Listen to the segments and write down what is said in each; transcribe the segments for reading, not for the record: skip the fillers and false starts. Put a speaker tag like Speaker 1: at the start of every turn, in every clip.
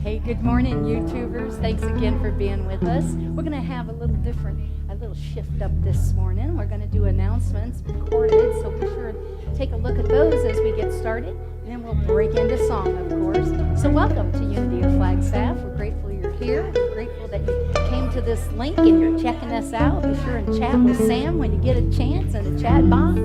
Speaker 1: Hey, good morning, YouTubers. Thanks again for being with us. We're going to have a little shift up this morning. We're going to do announcements recorded, so be sure to take a look at those as we get started. And then we'll break into song, of course. So welcome to Unity of Flagstaff. We're grateful you're here. We're grateful that you came to this link and you're checking us out. Be sure and chat with Sam when you get a chance in the chat box.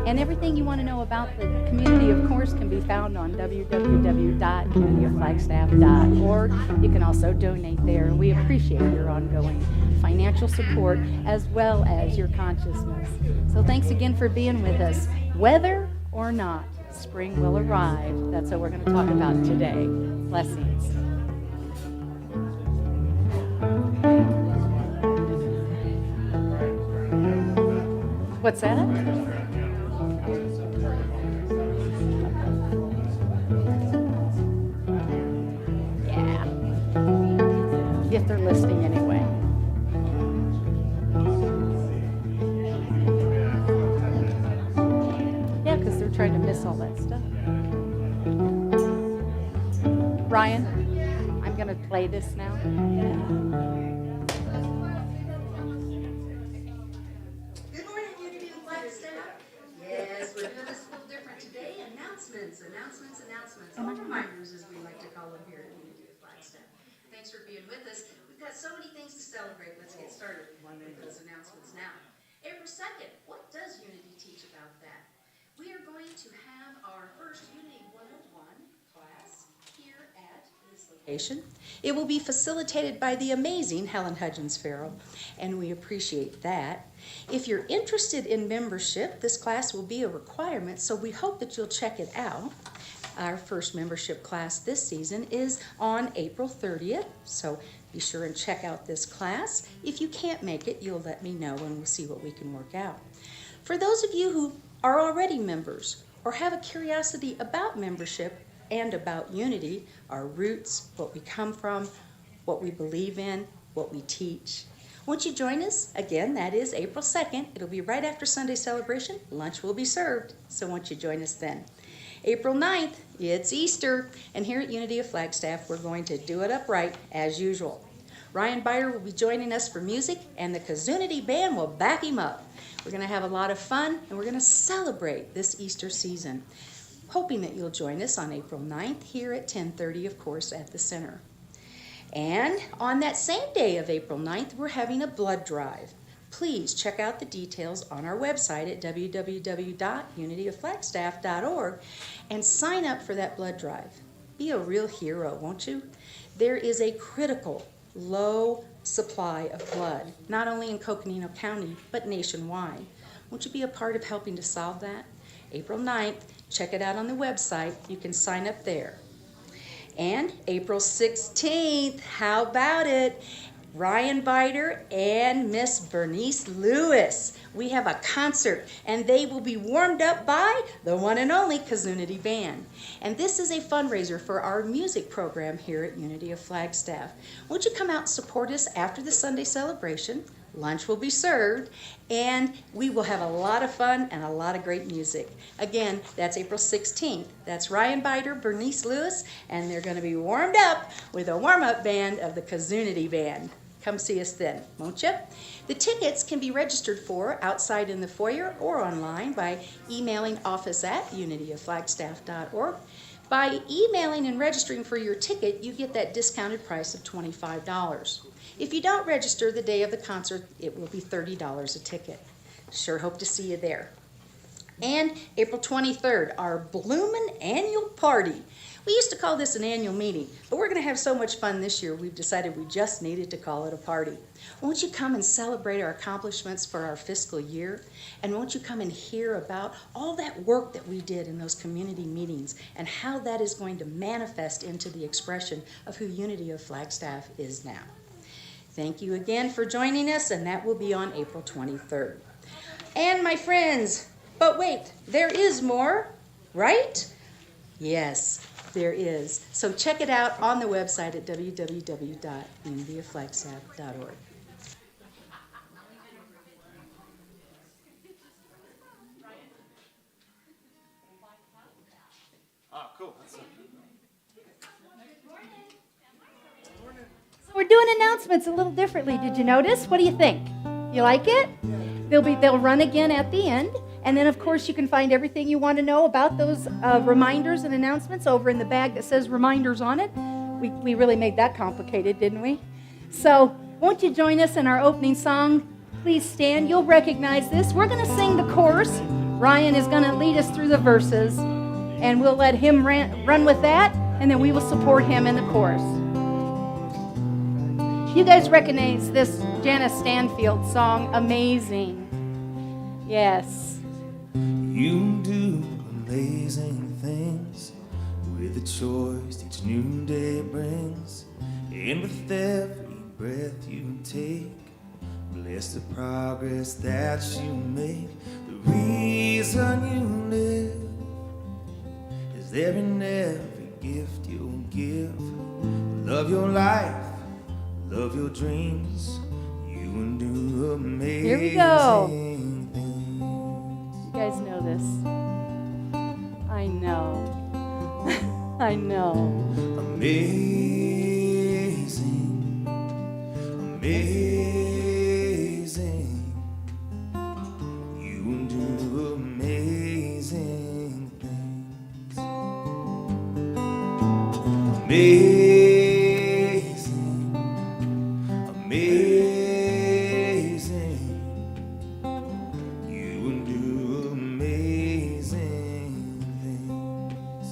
Speaker 1: And everything you want to know about the community, of course, can be found on www.unityofflagstaff.org. You can also donate there, and we appreciate your ongoing financial support as well as your consciousness. So thanks again for being with us. Whether or not spring will arrive, that's what we're going to talk about today. Blessings. What's that? Yeah. If they're listening anyway. Yeah, because they're trying to miss all that stuff. Ryan, I'm going to play this now.
Speaker 2: Good morning, Unity of Flagstaff. Yes, we're doing this a little different today. Announcements, or reminders, as we like to call them here at Unity of Flagstaff. Thanks for being with us. We've got so many things to celebrate. Let's get started with those announcements now. April 2nd, what does Unity teach about that? We are going to have our first Unity 101 class here at this location. It will be facilitated by the amazing Helen Hudgens-Ferrell, and we appreciate that. If you're interested in membership, this class will be a requirement, so we hope that you'll check it out. Our first membership class this season is on April 30th, so be sure and check out this class. If you can't make it, you'll let me know and we'll see what we can work out. For those of you who are already members or have a curiosity about membership and about Unity, our roots, what we come from, what we believe in, what we teach, won't you join us? Again, that is April 2nd. It'll be right after Sunday celebration. Lunch will be served, so won't you join us then? April 9th, it's Easter, and here at Unity of Flagstaff, we're going to do it upright as usual. Ryan Byer will be joining us for music, and the Kazunity Band will back him up. We're going to have a lot of fun, and we're going to celebrate this Easter season, hoping that you'll join us on April 9th here at 10:30, of course, at the center. And on that same day of April 9th, we're having a blood drive. Please check out the details on our website at www.unityofflagstaff.org and sign up for that blood drive. Be a real hero, won't you? There is a critical low supply of blood, not only in Coconino County, but nationwide. Won't you be a part of helping to solve that? April 9th, check it out on the website. You can sign up there. And April 16th, how about it? Ryan Biter and Miss Bernice Lewis. We have a concert, and they will be warmed up by the one and only Kazunity Band. And this is a fundraiser for our music program here at Unity of Flagstaff. Won't you come out and support us after the Sunday celebration? Lunch will be served, and we will have a lot of fun and a lot of great music. Again, that's April 16th. That's Ryan Biter, Bernice Lewis, and they're going to be warmed up with a warm-up band of the Kazunity Band. Come see us then, won't you? The tickets can be registered for outside in the foyer or online by emailing office@unityofflagstaff.org. By emailing and registering for your ticket, you get that discounted price of $25. If you don't register the day of the concert, it will be $30 a ticket. Sure hope to see you there. And April 23rd, our bloomin' annual party. We used to call this an annual meeting, but we're going to have so much fun this year, we've decided we just needed to call it a party. Won't you come and celebrate our accomplishments for our fiscal year? And won't you come and hear about all that work that we did in those community meetings and how that is going to manifest into the expression of who Unity of Flagstaff is now. Thank you again for joining us, and that will be on April 23rd. And my friends, but wait, there is more, right? Yes, there is. So check it out on the website at www.unityofflagstaff.org.
Speaker 3: Ah, cool. That's
Speaker 4: Good morning.
Speaker 1: doing announcements a little differently. Did you notice? What do you think? You like it? They'll run again at the end. And then, of course, you can find everything you want to know about those reminders and announcements over in the bag that says reminders on it. We really made that complicated, didn't we? So won't you join us in our opening song? Please stand. You'll recognize this. We're going to sing the chorus. Ryan is going to lead us through the verses, and we'll let him run with that, and then we will support him in the chorus. You guys recognize this Janice Stanfield song, Amazing. Yes.
Speaker 3: You do amazing things with the choice each new day brings, and with every breath you take, bless the progress that you make. The reason you live is there in every gift you give. Love your life, love your dreams. You will do amazing
Speaker 1: Here we go.
Speaker 3: things.
Speaker 1: You guys know this. I know. I know.
Speaker 3: Amazing, amazing. You do amazing things. Amazing, amazing. You do amazing things.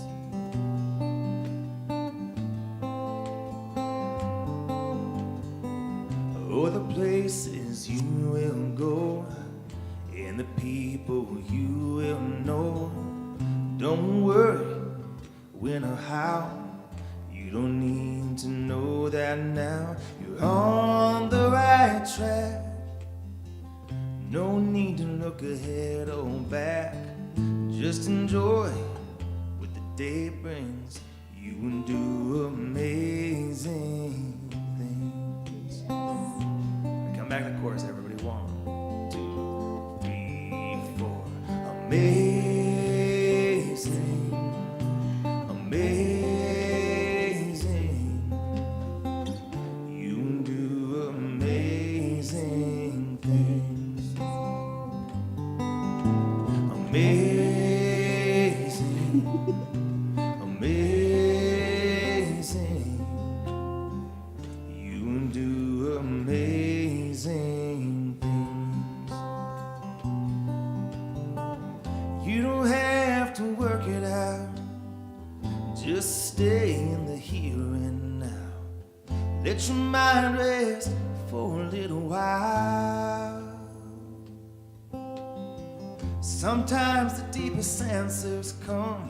Speaker 3: Oh, the places you will go, and the people you will know. Don't worry when or how. You don't need to know that now. You're on the right track. No need to look ahead or back. Just enjoy what the day brings. You will do amazing things. Come back to the chorus, everybody. 1, 2, 3, 4. Amazing, amazing. You do amazing things. Amazing, amazing. You do amazing things. You don't have to work it out. Just stay in the here and now. Let your mind rest for a little while. Sometimes the deepest answers come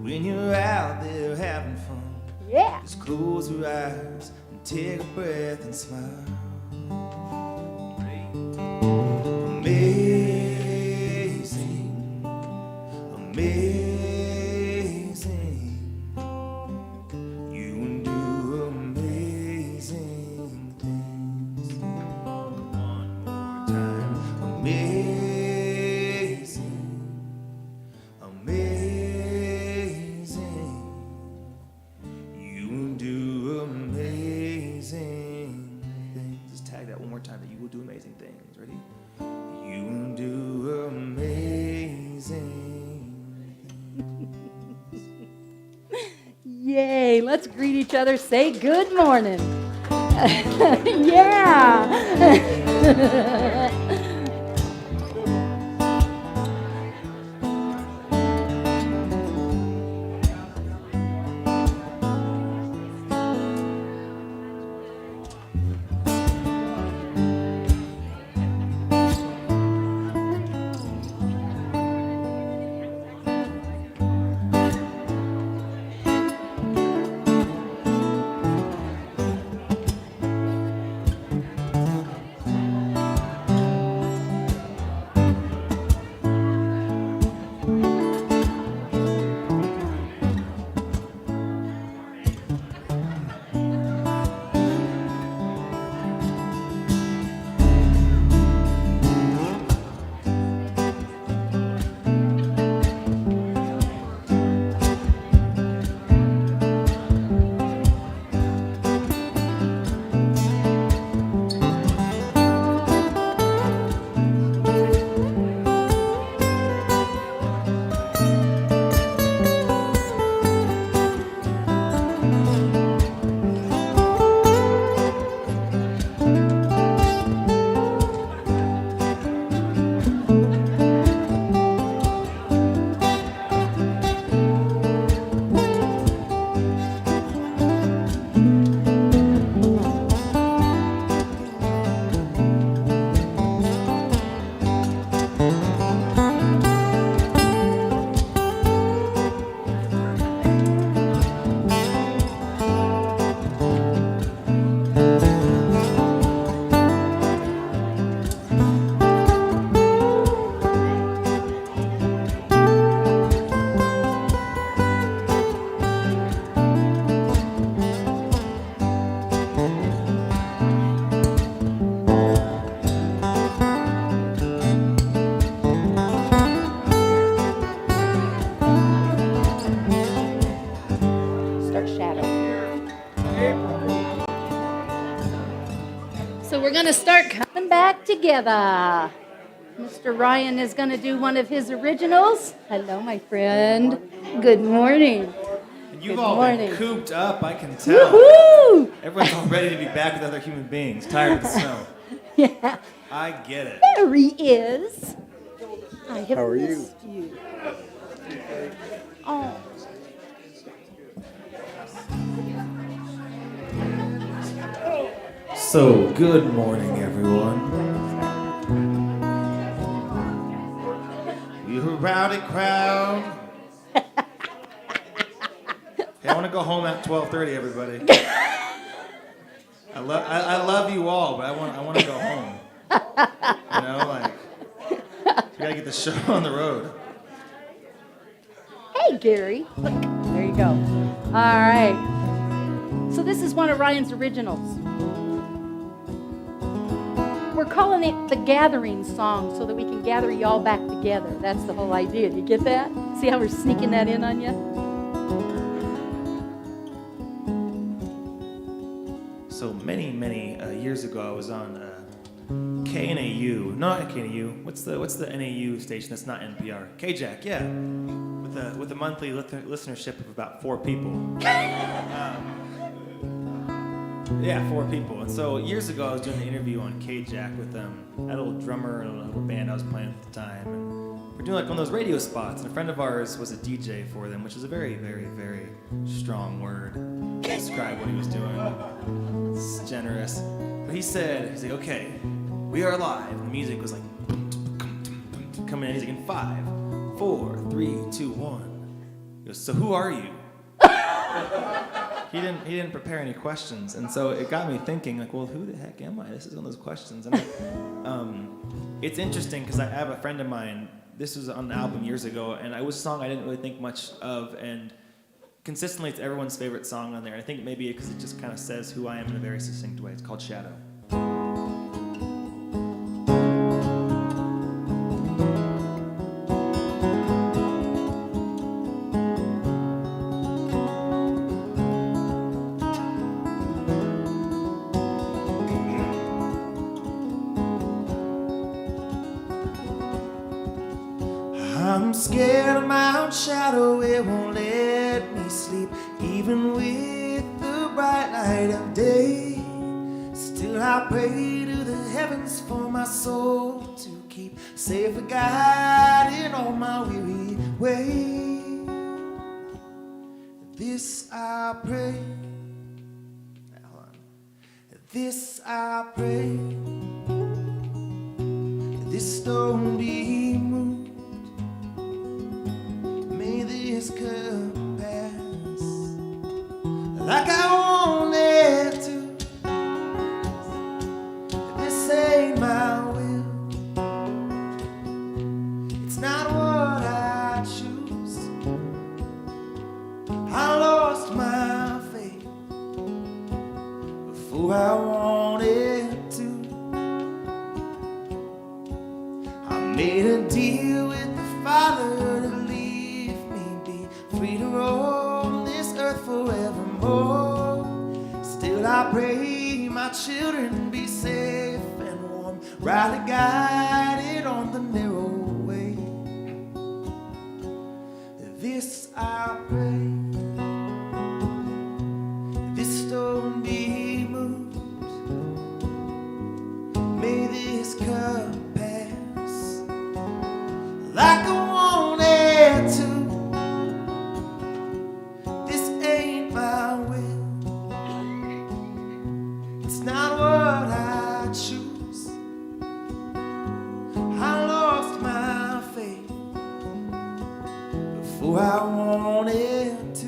Speaker 3: when you're out there having fun.
Speaker 1: Yeah.
Speaker 3: Just close your eyes and take a breath and smile. Amazing, amazing. You do amazing things. One more time. Amazing, amazing. You do amazing things. Just tag that one more time. That you will do amazing things. Ready? You will do amazing things.
Speaker 1: Yay. Let's greet each other. Say good morning. Yeah. So we're going to start coming back together. Mr. Ryan is going to do one of his originals. Hello, my friend. Good morning.
Speaker 3: You've all been cooped up, I can tell.
Speaker 1: Woohoo!
Speaker 3: Everyone's all ready to be back with other human beings, tired of the snow.
Speaker 1: Yeah.
Speaker 3: I get it.
Speaker 1: There he is. I have
Speaker 4: How are you?
Speaker 1: missed you. Oh.
Speaker 3: So, good morning, everyone. We're a rowdy crowd. Hey, I want to go home at 12:30, everybody. I love you all, but I want to go home. You know, like, we gotta get the show on the road.
Speaker 1: Hey, Gary. Look, there you go. All right. So this is one of Ryan's originals. We're calling it the Gathering Song so that we can gather y'all back together. That's the whole idea. Do you get that? See how we're sneaking that in on you?
Speaker 3: So many years ago, I was on KNAU, not KNAU. What's the NAU station that's not NPR? KJAC, yeah, with a monthly listenership of about 4 people. Yeah, 4 people. And so years ago, I was doing an interview on KJAC with I had a little drummer and a little band I was playing at the time, and we're doing like one of those radio spots. And a friend of ours was a DJ for them, which is a very, very, very strong word to describe what he was doing. It's generous. But he's like, okay, we are live. And the music was like coming in. He's like, in 5, 4, 3, 2, 1. He goes, so who are you? He didn't prepare any questions, and so it got me thinking, like, well, who the heck am I? This is one of those questions. And it's interesting because I have a friend of mine. This was on an album years ago, and it was a song I didn't really think much of, and consistently it's everyone's favorite song on there. I think maybe because it just kind of says who I am in a very succinct way. It's called Shadow. I'm scared of my own shadow, it won't let me sleep, even with the bright light of day. Still I pray to the heavens for my soul to keep safe and guided on my weary way. This I pray, hold on. This I pray, this stone be moved. May this cup pass like I want it to. This ain't my will. It's not what I choose. I lost my faith before I wanted to. I made a deal with the Father to leave me be free to roam this earth forevermore. Still I pray my children be safe and warm, rightly guided on the narrow way. This I pray, this stone be moved. May this cup pass like I want it to. This ain't my will. It's not what I choose. I lost my faith before I wanted to.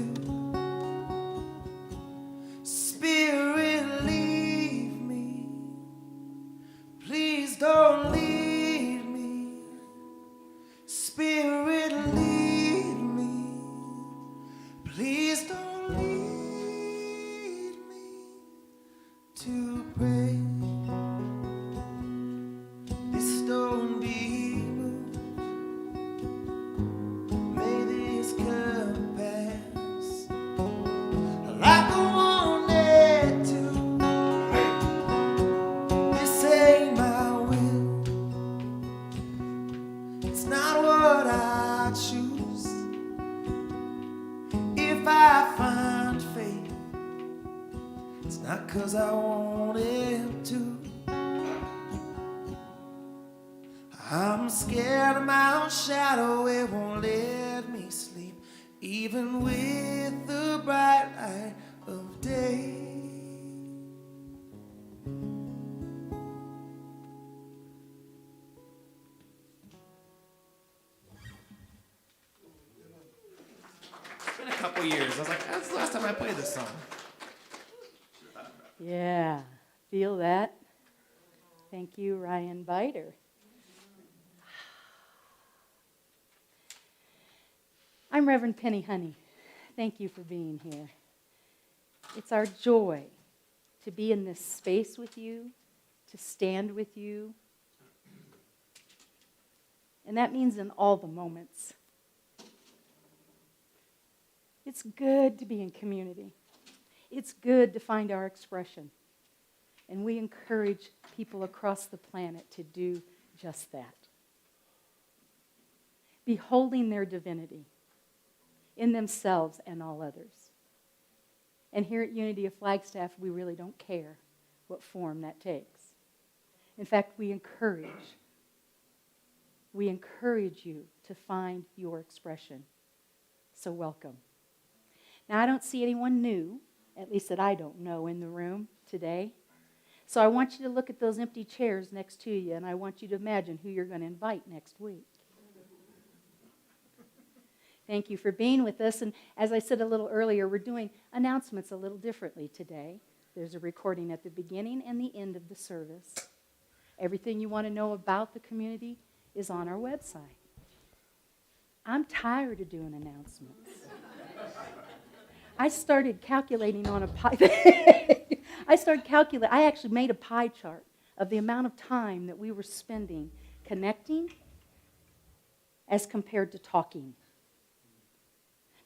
Speaker 3: Spirit, leave me. Please don't leave me. Spirit, lead me. Please don't lead me to pray. It's not 'cause I wanted to. I'm scared of my own shadow, it won't let me sleep, even with the bright light of day. It's been a couple years. I was like, that's the last time I played this song.
Speaker 1: Yeah, feel that? Thank you, Ryan Biter. I'm Reverend Penni Honey. Thank you for being here. It's our joy to be in this space with you, to stand with you. And that means in all the moments. It's good to be in community. It's good to find our expression. And we encourage people across the planet to do just that. Beholding their divinity in themselves and all others. And here at Unity of Flagstaff, we really don't care what form that takes. In fact, we encourage you to find your expression. So welcome. Now, I don't see anyone new, at least that I don't know, in the room today. So I want you to look at those empty chairs next to you, and I want you to imagine who you're going to invite next week. Thank you for being with us. And as I said a little earlier, we're doing announcements a little differently today. There's a recording at the beginning and the end of the service. Everything you want to know about the community is on our website. I'm tired of doing announcements. I started calculating on a pie. I actually made a pie chart of the amount of time that we were spending connecting as compared to talking.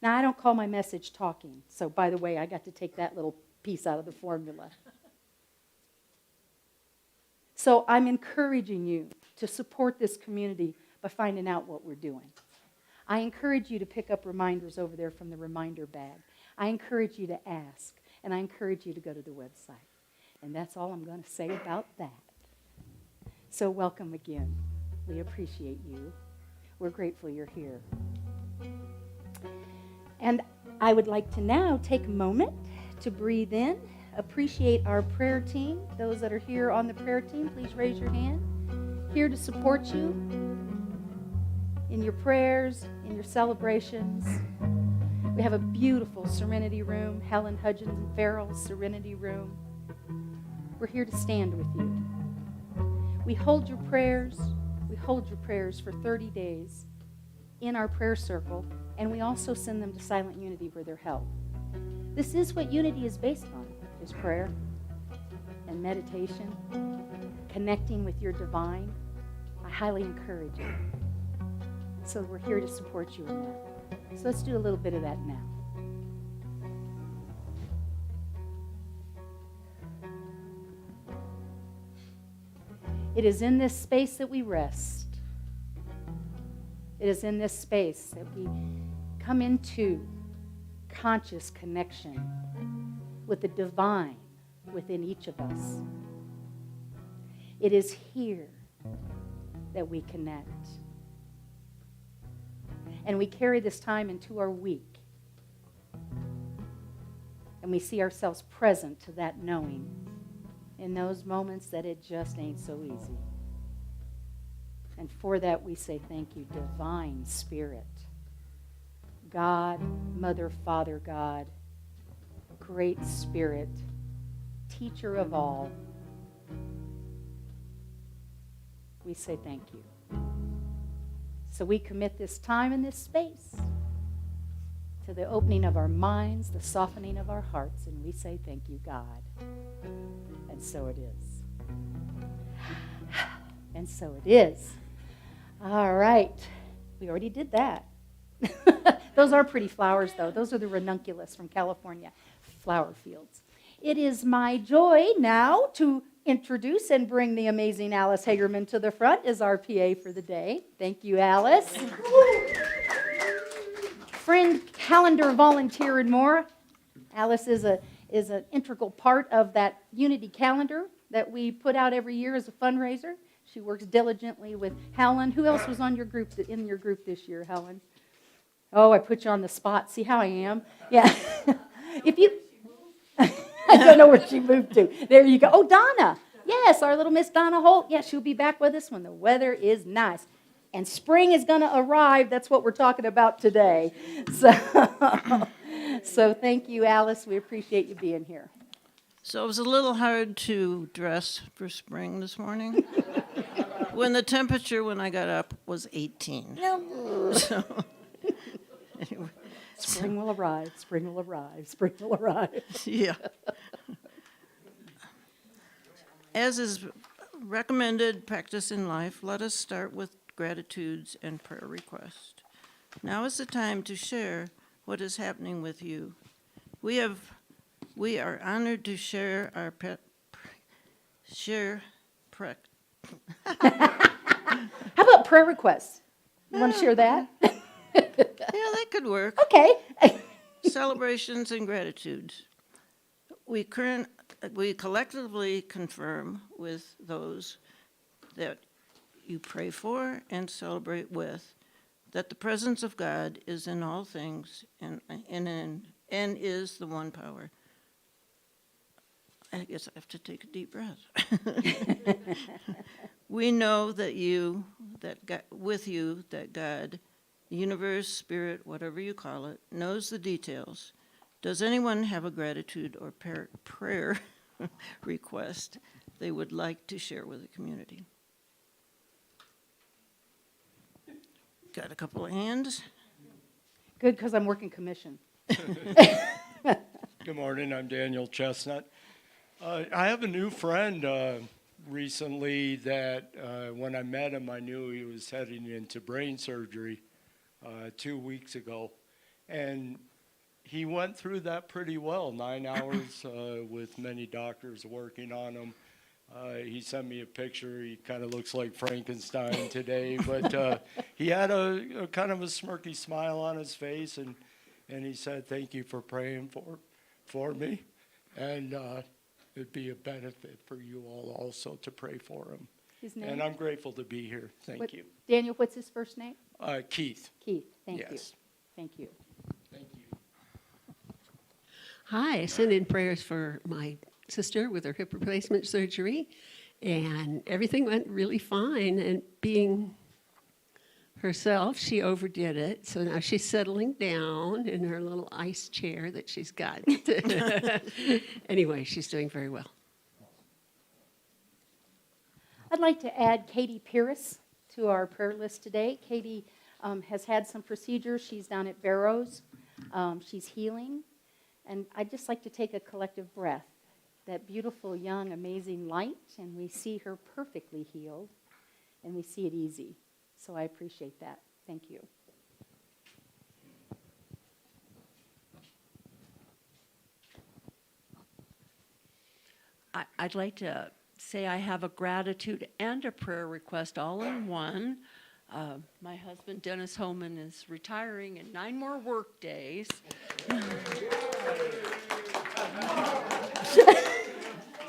Speaker 1: Now, I don't call my message talking. So, by the way, I got to take that little piece out of the formula. So, I'm encouraging you to support this community by finding out what we're doing. I encourage you to pick up reminders over there from the reminder bag. I encourage you to ask, and I encourage you to go to the website. And that's all I'm going to say about that. So, welcome again. We appreciate you. We're grateful you're here. And I would like to now take a moment to breathe in, appreciate our prayer team. Those that are here on the prayer team, please raise your hand. Here to support you in your prayers, in your celebrations. We have a beautiful Serenity Room, Helen Hudgens-Ferrell's Serenity Room. We're here to stand with you. We hold your prayers for 30 days in our prayer circle, and we also send them to Silent Unity where they're held. This is what Unity is based on, is prayer and meditation, connecting with your divine. I highly encourage you. So we're here to support you in that. So let's do a little bit of that now. It is in this space that we rest. It is in this space that we come into conscious connection with the divine within each of us. It is here that we connect. And we carry this time into our week. And we see ourselves present to that knowing in those moments that it just ain't so easy. And for that we say thank you, Divine Spirit. God, Mother, Father, God, Great Spirit, Teacher of all. We say thank you. So we commit this time and this space to the opening of our minds, the softening of our hearts, and we say thank you, God. And so it is. And so it is. All right. We already did that. Those are pretty flowers, though. Those are the ranunculus from California flower fields. It is my joy now to introduce and bring the amazing Alice Hagerman to the front as our PA for the day. Thank you, Alice. Friend, calendar volunteer, and more. Alice is is an integral part of that Unity calendar that we put out every year as a fundraiser. She works diligently with Helen. Who else was on your group, in your group this year, Helen? Oh, I put you on the spot. See how I am? Yeah. If you, I don't know where she moved to. There you go. Oh, Donna. Yes, our little Miss Donna Holt. Yeah, she'll be back with us when the weather is nice. And spring is going to arrive. That's what we're talking about today. So thank you, Alice. We appreciate you being here.
Speaker 4: So it was a little hard to dress for spring this morning. When the temperature when I got up was 18. So, anyway.
Speaker 1: Spring will arrive, spring will arrive, spring will arrive.
Speaker 4: Yeah. As is recommended practice in life, let us start with gratitudes and prayer requests. Now is the time to share what is happening with you. We are honored to share our
Speaker 1: How about prayer requests? You want to share that?
Speaker 4: Yeah, that could work.
Speaker 1: Okay.
Speaker 4: Celebrations and gratitudes. We collectively confirm with those that you pray for and celebrate with that the presence of God is in all things and is the one power. I guess I have to take a deep breath. We know that God, the universe, spirit, whatever you call it, knows the details. Does anyone have a gratitude or prayer request they would like to share with the community? Got a couple of hands.
Speaker 1: Good, because I'm working commission.
Speaker 5: Good morning, I'm Daniel Chestnut. I have a new friend recently that when I met him, I knew he was heading into brain surgery 2 weeks ago. And he went through that pretty well, 9 hours with many doctors working on him. He sent me a picture. He kind of looks like Frankenstein today, but he had a kind of a smirky smile on his face, and he said, "Thank you for praying for me, and it'd be a benefit for you all also to pray for him."
Speaker 1: His name?
Speaker 5: And I'm grateful to be here. Thank you.
Speaker 1: Daniel, what's his first name?
Speaker 5: Keith.
Speaker 1: Keith, thank you.
Speaker 5: Yes.
Speaker 1: Thank you.
Speaker 5: Thank you.
Speaker 6: Hi, I send in prayers for my sister with her hip replacement surgery, and everything went really fine. And being herself, she overdid it. So now she's settling down in her little ice chair that she's got. Anyway, she's doing very well.
Speaker 1: I'd like to add Katie Pierce to our prayer list today. Katie has had some procedures. She's down at Barrows. She's healing. And I'd just like to take a collective breath. That beautiful, young, amazing light, and we see her perfectly healed, and we see it easy. So I appreciate that. Thank you.
Speaker 7: I'd like to say I have a gratitude and a prayer request all in one. My husband, Dennis Homan, is retiring in 9 more work days.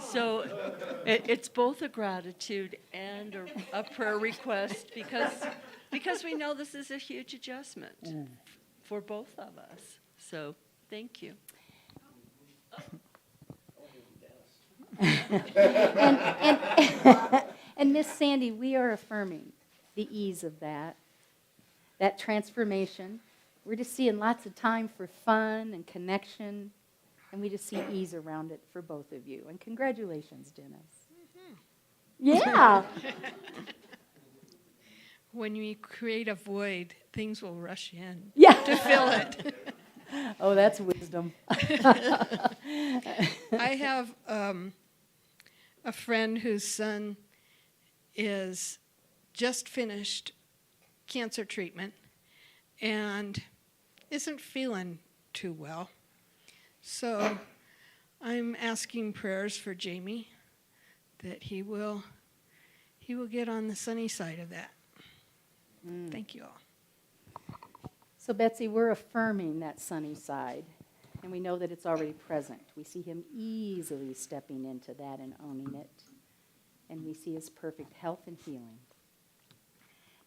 Speaker 7: So it's both a gratitude and a prayer request because we know this is a huge adjustment for both of us. So thank you.
Speaker 1: And Miss Sandy, we are affirming the ease of that transformation. We're just seeing lots of time for fun and connection, and we just see ease around it for both of you. And congratulations, Dennis. Yeah.
Speaker 8: When you create a void, things will rush in
Speaker 1: Yeah.
Speaker 8: to fill it.
Speaker 1: Oh, that's wisdom.
Speaker 8: I have a friend whose son is just finished cancer treatment and isn't feeling too well. So I'm asking prayers for Jamie that he will get on the sunny side of that. Thank you all.
Speaker 1: So, Betsy, we're affirming that sunny side. And we know that it's already present. We see him easily stepping into that and owning it. And we see his perfect health and healing.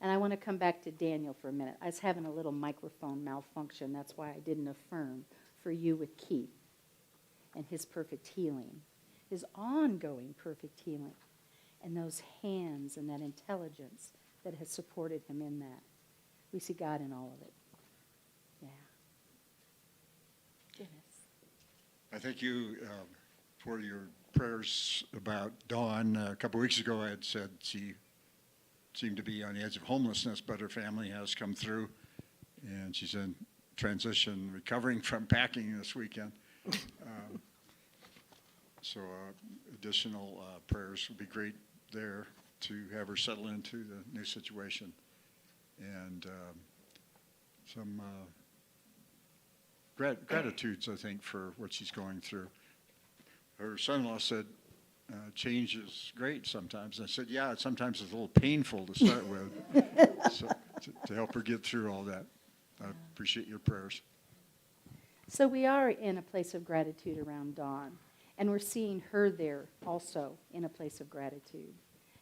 Speaker 1: And I want to come back to Daniel for a minute. I was having a little microphone malfunction. That's why I didn't affirm for you with Keith and his perfect healing, his ongoing perfect healing, and those hands and that intelligence that has supported him in that. We see God in all of it. Yeah. Dennis.
Speaker 9: I thank you for your prayers about Dawn. A couple weeks ago, I had said she seemed to be on the edge of homelessness, but her family has come through, and she's in transition, recovering from packing this weekend. So additional prayers would be great there to have her settle into the new situation. And some gratitudes, I think, for what she's going through. Her son-in-law said, change is great sometimes. And I said, yeah, sometimes it's a little painful to start with. So to help her get through all that. I appreciate your prayers.
Speaker 1: So we are in a place of gratitude around Dawn, and we're seeing her there also in a place of gratitude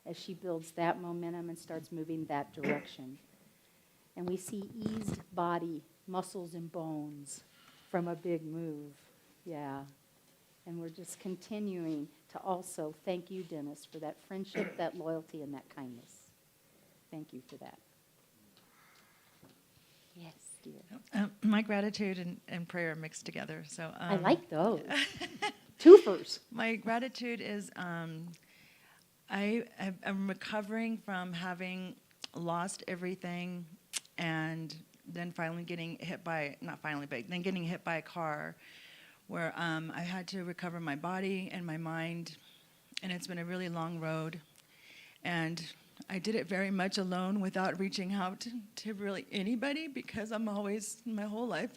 Speaker 1: as she builds that momentum and starts moving that direction. And we see eased body, muscles, and bones from a big move. Yeah. And we're just continuing to also thank you, Dennis, for that friendship, that loyalty, and that kindness. Thank you for that. Yes, dear.
Speaker 10: My gratitude and prayer are mixed together. So
Speaker 1: I like those. Twofers.
Speaker 10: My gratitude is I'm recovering from having lost everything and then finally getting hit by, not finally, but then getting hit by a car where I had to recover my body and my mind, and it's been a really long road. And I did it very much alone without reaching out to really anybody, because I'm always, my whole life,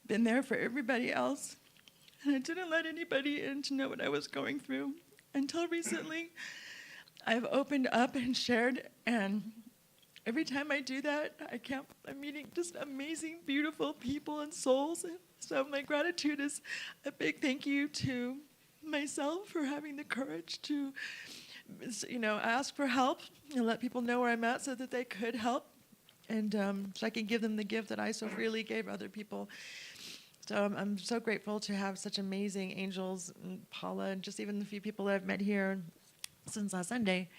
Speaker 10: been there for everybody else. And I didn't let anybody in to know what I was going through until recently. I've opened up and shared, and every time I do that, I'm meeting just amazing, beautiful people and souls. So my gratitude is a big thank you to myself for having the courage to, ask for help and let people know where I'm at so that they could help, and so I can give them the gift that I so freely gave other people. So I'm so grateful to have such amazing angels, and Paula, and just even the few people that I've met here since last Sunday.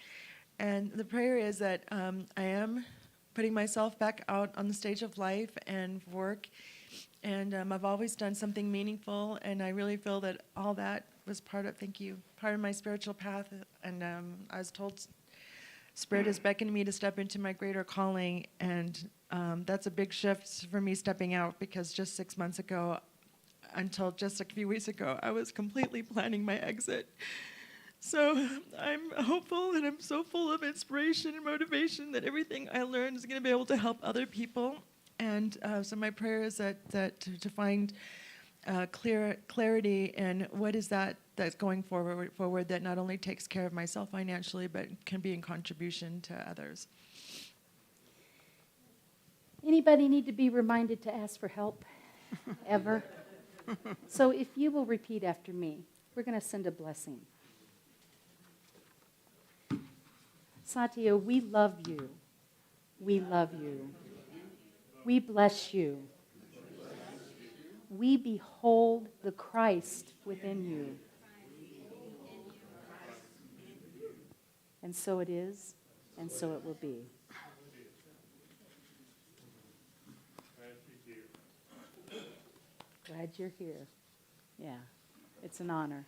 Speaker 10: And the prayer is that I am putting myself back out on the stage of life and work, and I've always done something meaningful, and I really feel that all that was part of my spiritual path. And I was told Spirit is beckoning me to step into my greater calling, and that's a big shift for me stepping out, because just 6 months ago, until just a few weeks ago, I was completely planning my exit. So I'm hopeful, and I'm so full of inspiration and motivation that everything I learned is going to be able to help other people. And so my prayer is that to find clarity in what is that's going forward that not only takes care of myself financially, but can be in contribution to others.
Speaker 1: Anybody need to be reminded to ask for help? Ever? So if you will repeat after me, we're going to send a blessing. Satya, we love you. We love you. We bless you. We behold the Christ within you. And so it is, and so it will be. Glad you're here. Yeah, it's an honor.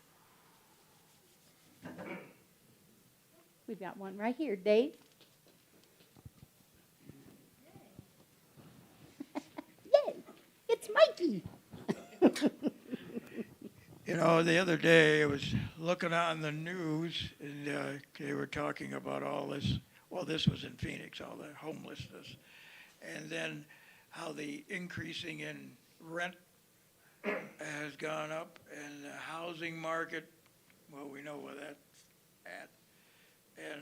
Speaker 1: We've got one right here. Dave? Yay! It's Mikey!
Speaker 11: The other day I was looking on the news, and they were talking about all this. Well, this was in Phoenix, all the homelessness. And then how the increasing in rent has gone up, and the housing market, well, we know where that's at.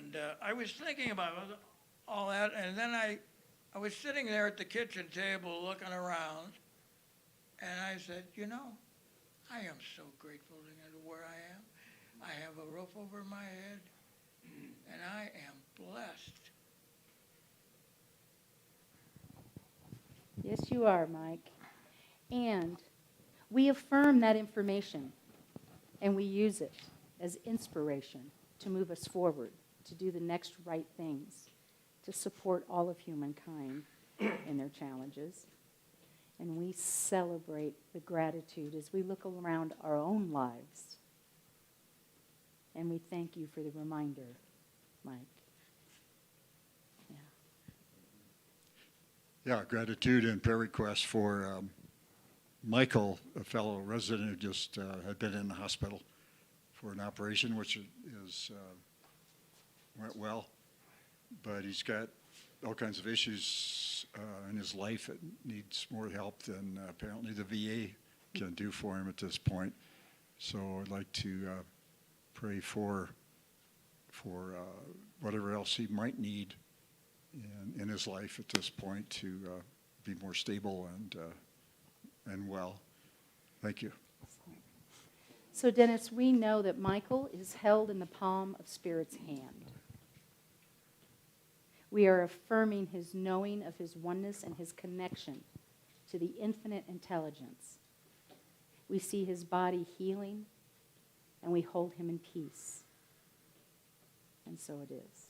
Speaker 11: And I was thinking about all that, and then I was sitting there at the kitchen table looking around, and I said, I am so grateful to where I am. I have a roof over my head, and I am blessed.
Speaker 1: Yes, you are, Mike. And we affirm that information, and we use it as inspiration to move us forward, to do the next right things, to support all of humankind in their challenges. And we celebrate the gratitude as we look around our own lives. And we thank you for the reminder, Mike.
Speaker 9: Yeah, gratitude and prayer requests for Michael, a fellow resident who just had been in the hospital for an operation, which went well, but he's got all kinds of issues in his life that needs more help than apparently the VA can do for him at this point. So I'd like to pray for whatever else he might need in his life at this point to be more stable and well. Thank you.
Speaker 1: So, Dennis, we know that Michael is held in the palm of Spirit's hand. We are affirming his knowing of his oneness and his connection to the infinite intelligence. We see his body healing, and we hold him in peace. And so it is.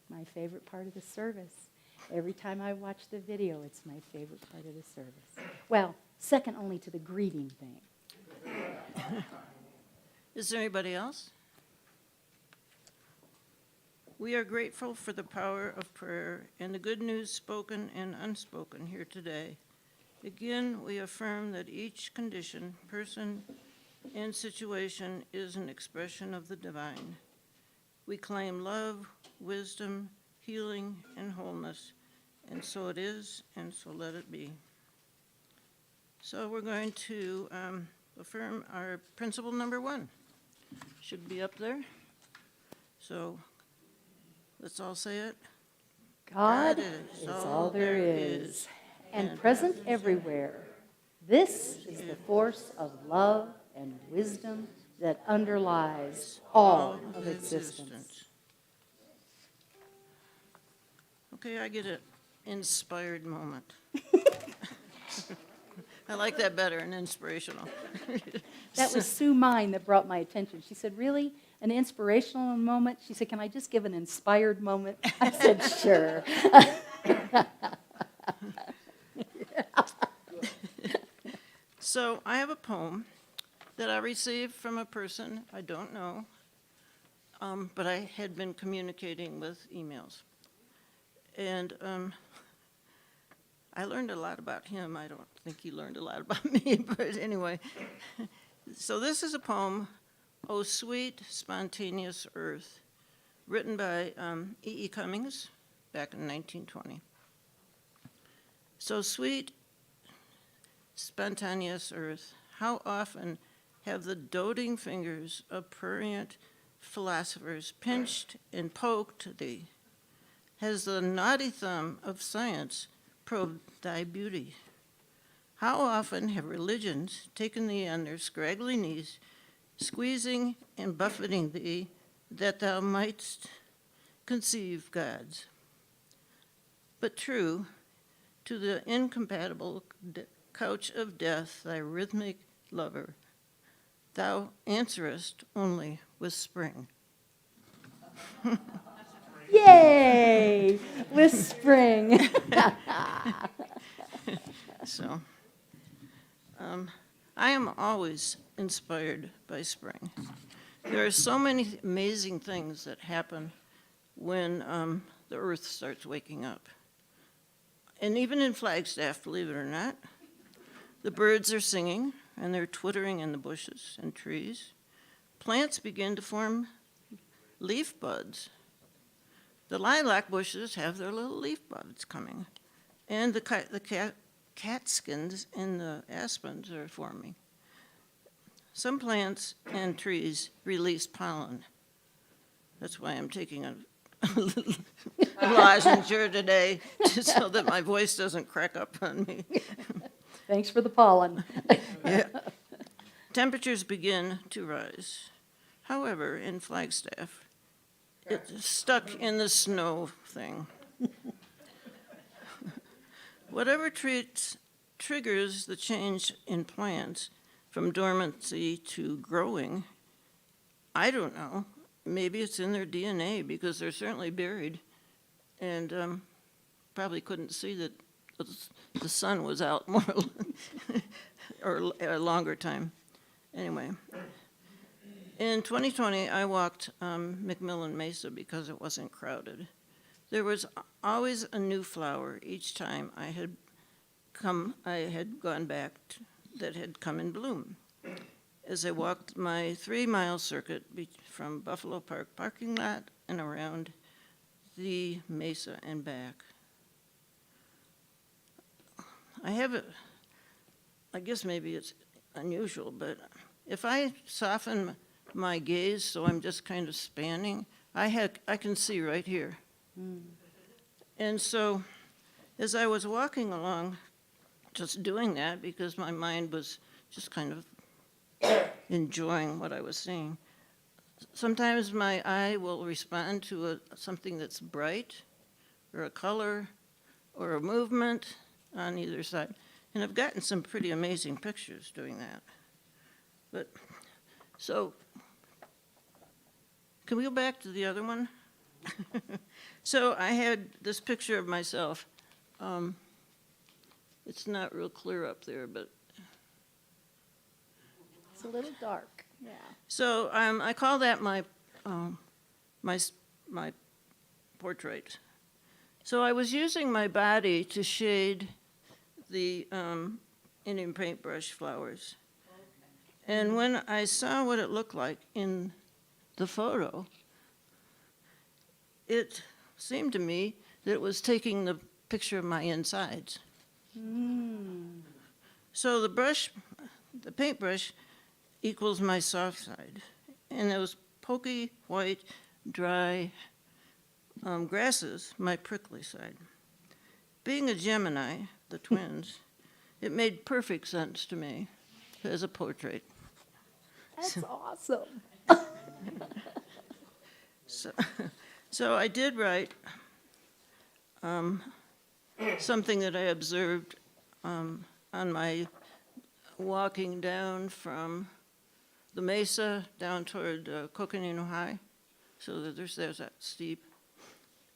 Speaker 1: My favorite part of the service. Every time I watch the video, it's my favorite part of the service. Well, second only to the greeting thing.
Speaker 4: Is there anybody else? We are grateful for the power of prayer and the good news spoken and unspoken here today. Again, we affirm that each condition, person, and situation is an expression of the divine. We claim love, wisdom, healing, and wholeness, and so it is, and so let it be. So we're going to affirm our principle number 1. Should be up there. So let's all say it.
Speaker 1: God is all there is, and present everywhere. This is the force of love and wisdom that underlies all of existence.
Speaker 4: Okay, I get an inspired moment. I like that better, an inspirational.
Speaker 1: That was Sue Mine that brought my attention. She said, really? An inspirational moment? She said, can I just give an inspired moment? I said, sure.
Speaker 4: So I have a poem that I received from a person I don't know, but I had been communicating with emails. And I learned a lot about him. I don't think he learned a lot about me, but anyway. So this is a poem, "O Sweet Spontaneous Earth," written by E.E. Cummings back in 1920. So sweet, spontaneous earth, how often have the doting fingers of prurient philosophers pinched and poked thee? Has the naughty thumb of science probed thy beauty? How often have religions taken thee on their scraggly knees, squeezing and buffeting thee, that thou mightst conceive gods? But true, to the incompatible couch of death, thy rhythmic lover, thou answerest only with spring.
Speaker 1: Yay! With spring.
Speaker 4: So, I am always inspired by spring. There are so many amazing things that happen when the earth starts waking up. And even in Flagstaff, believe it or not, the birds are singing and they're twittering in the bushes and trees. Plants begin to form leaf buds. The lilac bushes have their little leaf buds coming. And the catskins in the aspens are forming. Some plants and trees release pollen. That's why I'm taking a lozenge today so that my voice doesn't crack up on me.
Speaker 1: Thanks for the pollen.
Speaker 4: Yeah. Temperatures begin to rise. However, in Flagstaff, it's stuck in the snow thing. Whatever triggers the change in plants from dormancy to growing, I don't know. Maybe it's in their DNA because they're certainly buried and probably couldn't see that the sun was out more or a longer time. Anyway, in 2020, I walked McMillan Mesa because it wasn't crowded. There was always a new flower each time I had gone back that had come in bloom. As I walked my 3-mile circuit from Buffalo Park parking lot and around the mesa and back. I guess maybe it's unusual, but if I soften my gaze so I'm just kind of spanning, I can see right here. And so as I was walking along, just doing that because my mind was just kind of enjoying what I was seeing. Sometimes my eye will respond to something that's bright, or a color, or a movement on either side. And I've gotten some pretty amazing pictures doing that. But, so, can we go back to the other one? So I had this picture of myself. It's not real clear up there, but
Speaker 1: It's a little dark, yeah.
Speaker 4: so I call that my portrait. So I was using my body to shade the Indian paintbrush flowers. And when I saw what it looked like in the photo, it seemed to me that it was taking the picture of my insides. So the paintbrush equals my soft side. And those pokey, white, dry grasses, my prickly side. Being a Gemini, the twins, it made perfect sense to me as a portrait.
Speaker 1: That's awesome.
Speaker 4: So I did write something that I observed on my walking down from the mesa down toward Coconino High, so that there's that steep,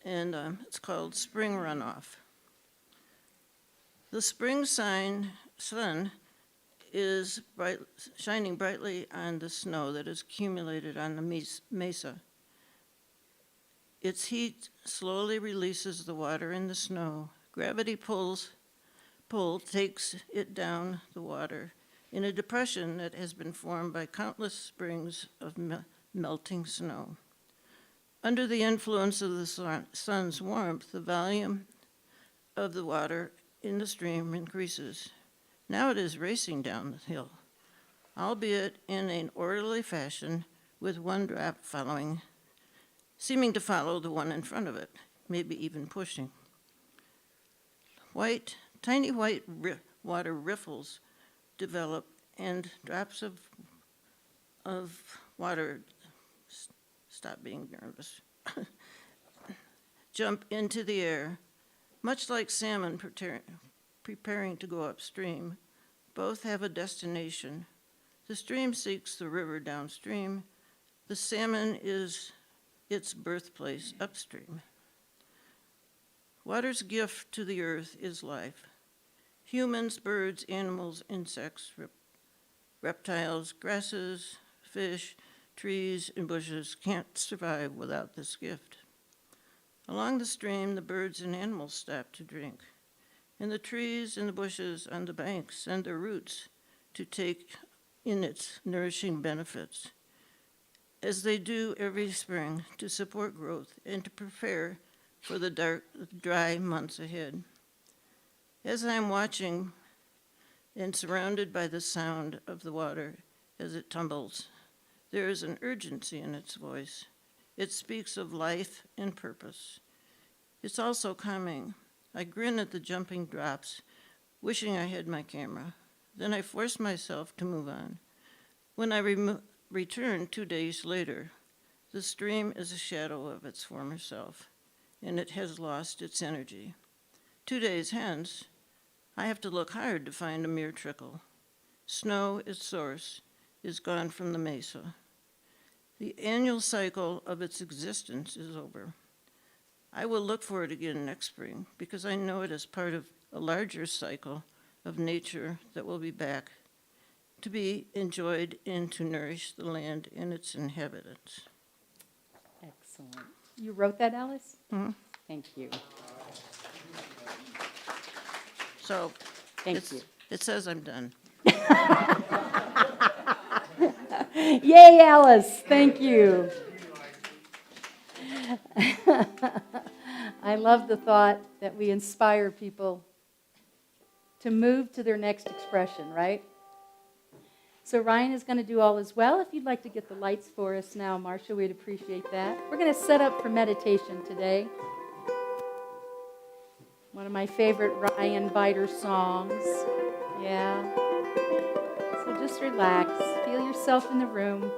Speaker 4: and it's called Spring Runoff. The spring sun is shining brightly on the snow that is accumulated on the mesa. Its heat slowly releases the water in the snow. Gravity pull takes it down the water in a depression that has been formed by countless springs of melting snow. Under the influence of the sun's warmth, the volume of the water in the stream increases. Now it is racing down the hill, albeit in an orderly fashion, with one drop seeming to follow the one in front of it, maybe even pushing. Tiny white water riffles develop, and drops of water, stop being nervous, jump into the air, much like salmon preparing to go upstream. Both have a destination. The stream seeks the river downstream. The salmon is its birthplace upstream. Water's gift to the earth is life. Humans, birds, animals, insects, reptiles, grasses, fish, trees, and bushes can't survive without this gift. Along the stream, the birds and animals stop to drink, and the trees and the bushes on the banks send their roots to take in its nourishing benefits, as they do every spring to support growth and to prepare for the dark, dry months ahead. As I'm watching and surrounded by the sound of the water as it tumbles, there is an urgency in its voice. It speaks of life and purpose. It's also calming. I grin at the jumping drops, wishing I had my camera. Then I force myself to move on. When I return 2 days later, the stream is a shadow of its former self, and it has lost its energy. 2 days hence, I have to look hard to find a mere trickle. Snow, its source, is gone from the mesa. The annual cycle of its existence is over. I will look for it again next spring because I know it is part of a larger cycle of nature that will be back to be enjoyed and to nourish the land and its inhabitants.
Speaker 1: Excellent. You wrote that, Alice?
Speaker 4: Mhm.
Speaker 1: Thank you.
Speaker 4: So
Speaker 1: Thank you.
Speaker 4: it says I'm done.
Speaker 1: Yay, Alice. Thank you. I love the thought that we inspire people to move to their next expression, right? So Ryan is going to do all as well. If you'd like to get the lights for us now, Marcia, we'd appreciate that. We're going to set up for meditation today. One of my favorite Ryan Biter songs. Yeah. So just relax. Feel yourself in the room.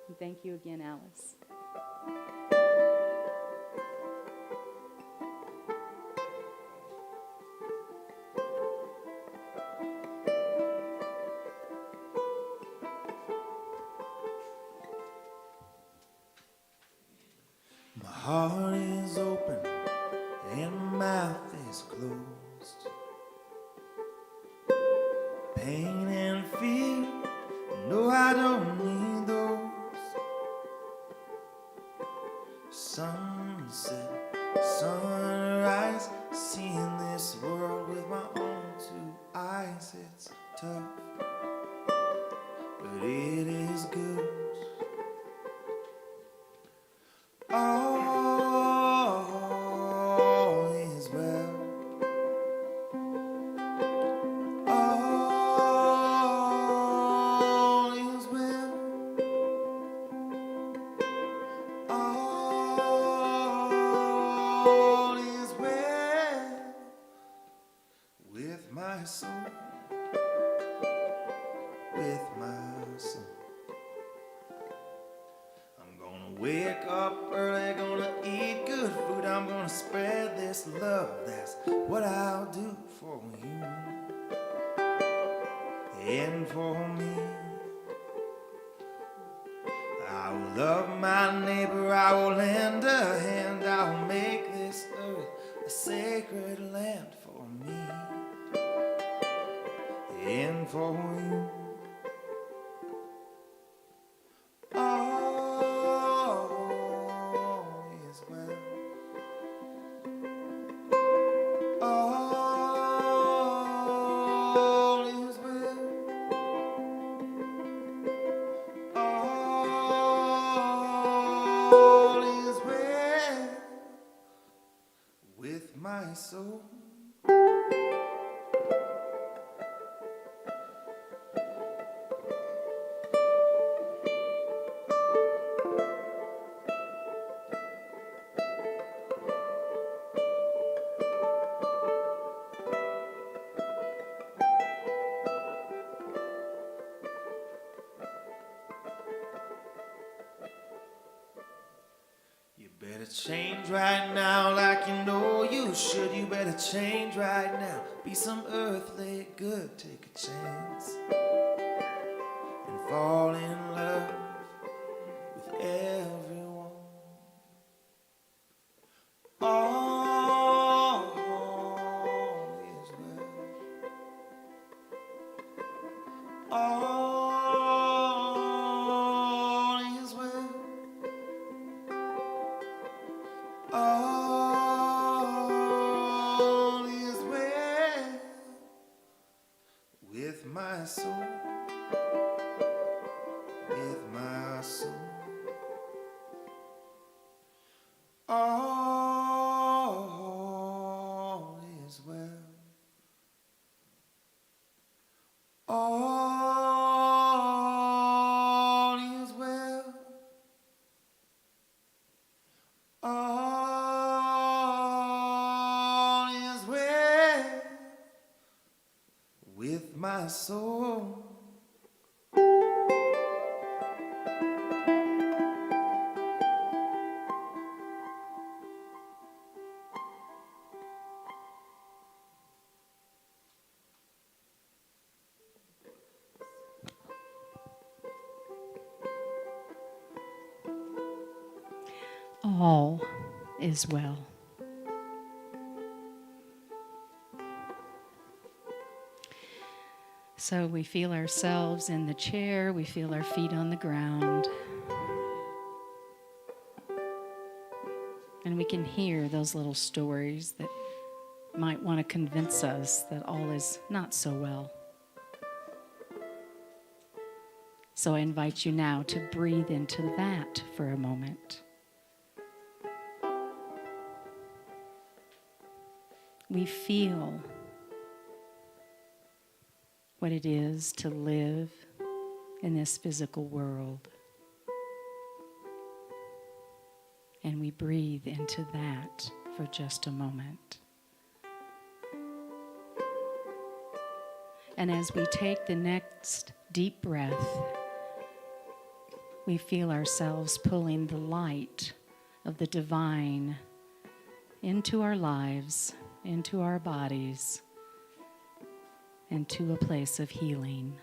Speaker 1: And thank you again, Alice.
Speaker 3: My heart is open and my mouth is closed. Pain and fear, no, I don't need those. Sunset, sunrise, seeing this world with my own two eyes. It's tough, but it is good. All is well. All is well. All is well with my soul. With my soul. I'm gonna wake up early, gonna eat good food. I'm gonna spread this love. That's what I'll do for you and for me. I will love my neighbor, I will lend a hand. I will make this earth a sacred land for me and for you. All is well. All is well. All is well with my soul. You better change right now like you know you should. You better change right now. Be some earthly good. Take a chance and fall in love with everyone. All is well. All is well. All is well with my soul, with my soul. All is well. All my soul.
Speaker 1: All is well. So we feel ourselves in the chair, we feel our feet on the ground. And we can hear those little stories that might want to convince us that all is not so well. So I invite you now to breathe into that for a moment. We feel what it is to live in this physical world. And we breathe into that for just a moment. And as we take the next deep breath, we feel ourselves pulling the light of the divine into our lives, into our bodies, and to a place of healing.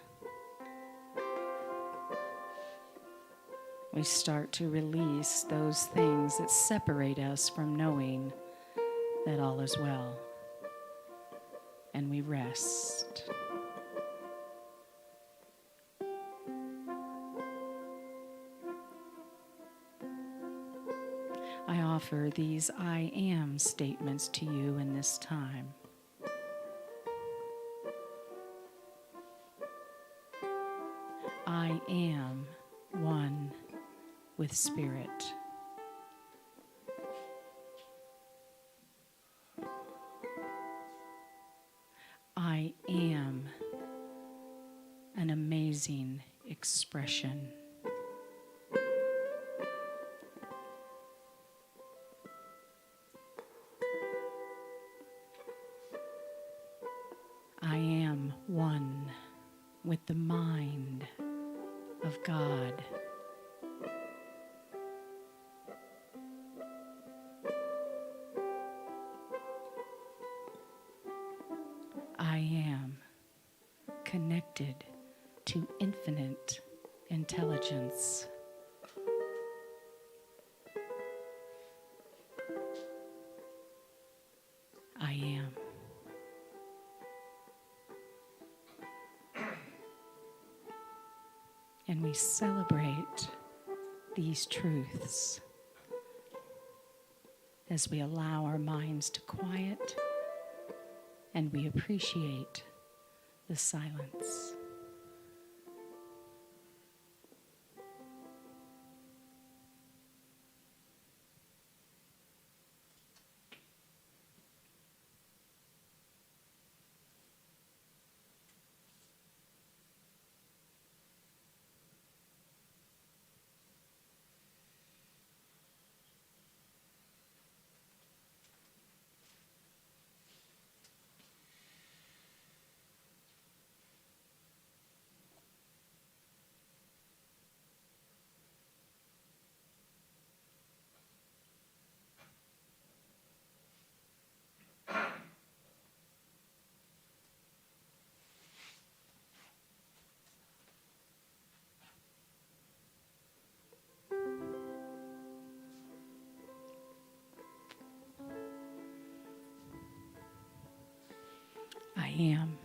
Speaker 1: We start to release those things that separate us from knowing that all is well. And we rest. I offer these I am statements to you in this time. I am one with Spirit. I am an amazing expression. I am one with the mind of God. I am connected to infinite intelligence. I am. And we celebrate these truths as we allow our minds to quiet and we appreciate the silence. I am.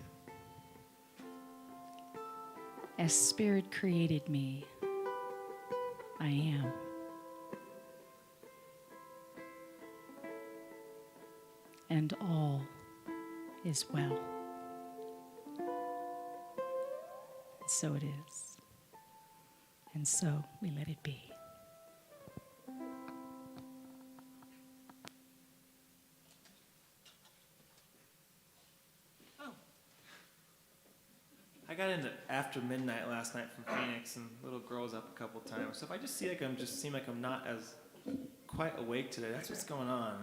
Speaker 1: As Spirit created me, I am. And all is well. And so it is. And so we let it be.
Speaker 3: I got into after midnight last night from Phoenix, and little girl was up a couple times. So if I just seem like I'm not as quite awake today, that's what's going on.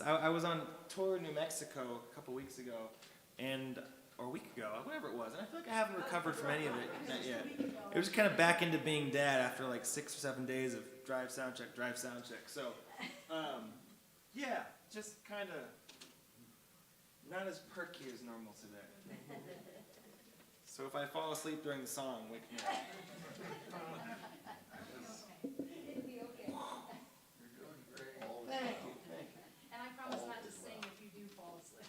Speaker 3: I was on tour in New Mexico a couple weeks ago, and or a week ago, whatever it was, and I feel like I haven't recovered from any of it yet. It was kind of back into being dad after like 6 or 7 days of drive, sound check. So, yeah, just kind of not as perky as normal today. So if I fall asleep during the song, wake me up.
Speaker 1: It'll be okay. Thank you. And I promise not to sing if you do fall asleep.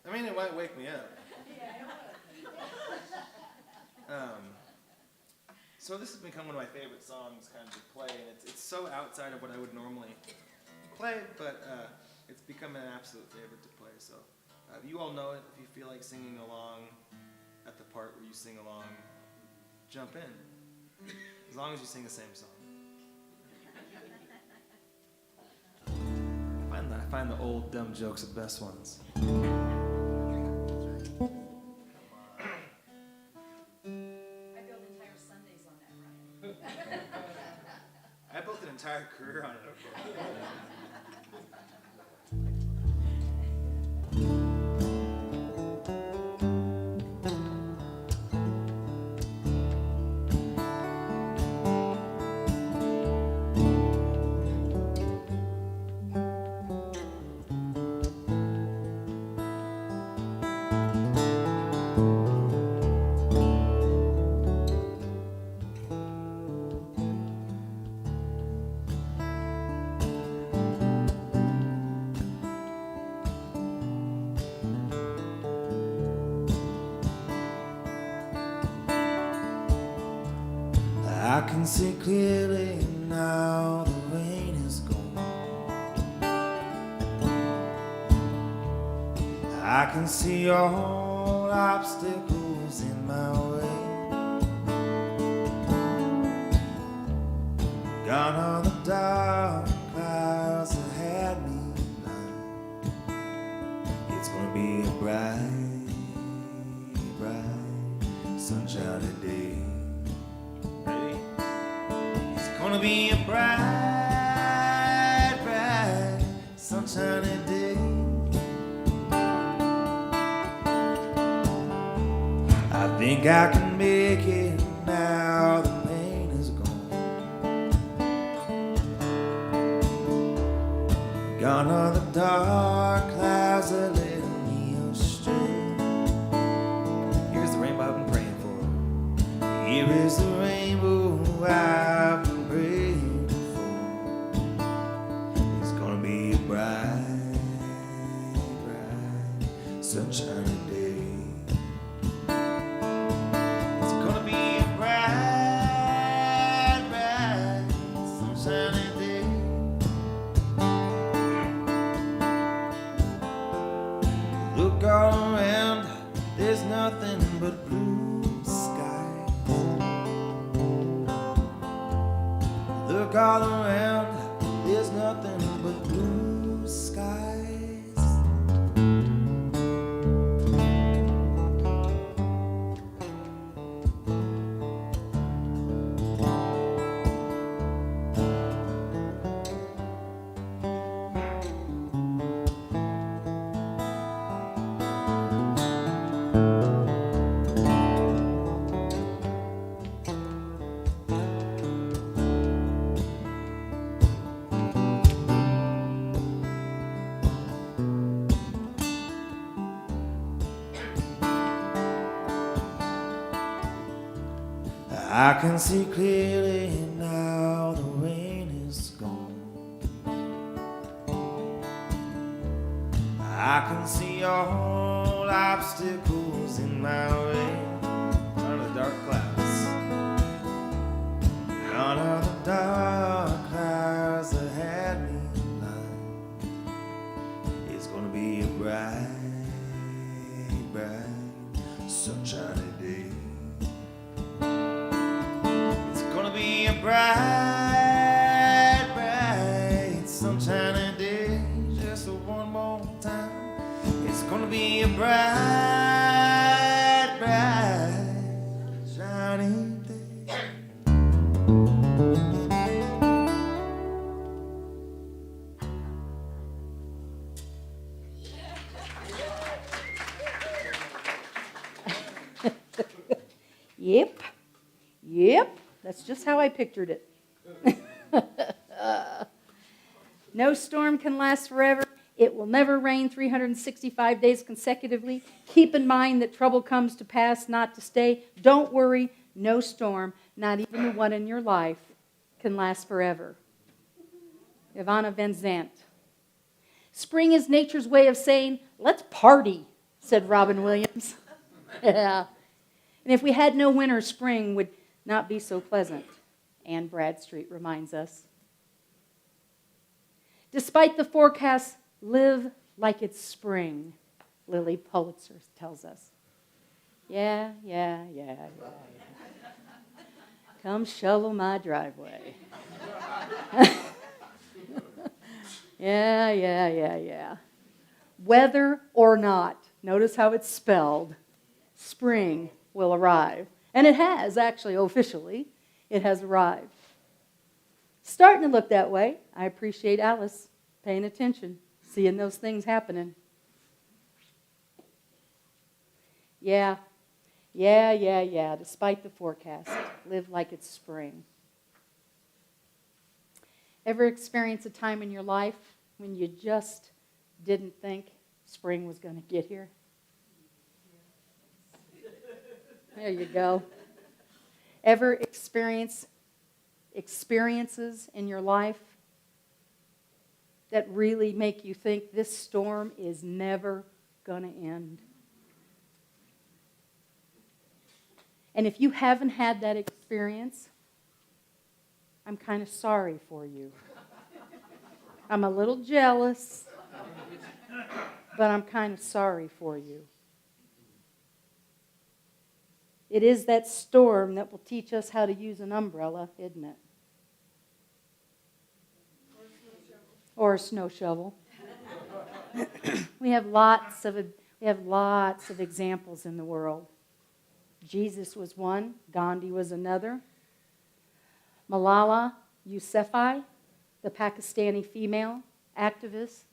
Speaker 3: I mean, it might wake me up.
Speaker 1: Yeah, it would.
Speaker 3: So this has become one of my favorite songs kind of to play, and it's so outside of what I would normally play, but it's become an absolute favorite to play. So you all know it. If you feel like singing along at the part where you sing along, jump in. As long as you sing the same song. I find the old dumb jokes the best ones. I built an entire career on it. I can see clearly now the rain is gone. I can see all obstacles in my way. Gone are the dark clouds that had me blind. It's gonna be a bright, bright, sunshiny day. It's gonna be a bright, bright, sunshiny day. I think I can make it now the pain is gone. Gone are the dark clouds that led me astray. Here's the rainbow I've been praying for. Here is the rainbow I've been praying for. It's gonna be a bright, bright, sunshiny day. It's gonna be a bright, bright, sunshiny day. Look all around, there's nothing but blue skies. Look all around, there's nothing but blue skies. I can see clearly now the rain is gone. I can see all obstacles in my way. Gone are the dark clouds. Gone are the dark clouds that had me blind. It's gonna be a bright, bright, sunshiny day. Gonna be a bright, bright, sunshiny day. Just one more time. It's gonna be a bright, bright, shiny day.
Speaker 1: Yep. That's just how I pictured it. No storm can last forever. It will never rain 365 days consecutively. Keep in mind that trouble comes to pass, not to stay. Don't worry, no storm, not even the one in your life, can last forever. Ivana Van Zandt. Spring is nature's way of saying, let's party, said Robin Williams. Yeah. And if we had no winter, spring would not be so pleasant, Anne Bradstreet reminds us. Despite the forecast, live like it's spring, Lily Pulitzer tells us. Yeah. Come shovel my driveway. Yeah. Whether or not, notice how it's spelled, spring will arrive. And it has, actually, officially, it has arrived. Starting to look that way. I appreciate Alice paying attention, seeing those things happening. Yeah. Despite the forecast, live like it's spring. Ever experience a time in your life when you just didn't think spring was going to get here? There you go. Ever experiences in your life that really make you think this storm is never going to end? And if you haven't had that experience, I'm kind of sorry for you. I'm a little jealous, but I'm kind of sorry for you. It is that storm that will teach us how to use an umbrella, isn't it? Or a snow shovel. We have lots of examples in the world. Jesus was one, Gandhi was another. Malala Yousafzai, the Pakistani female activist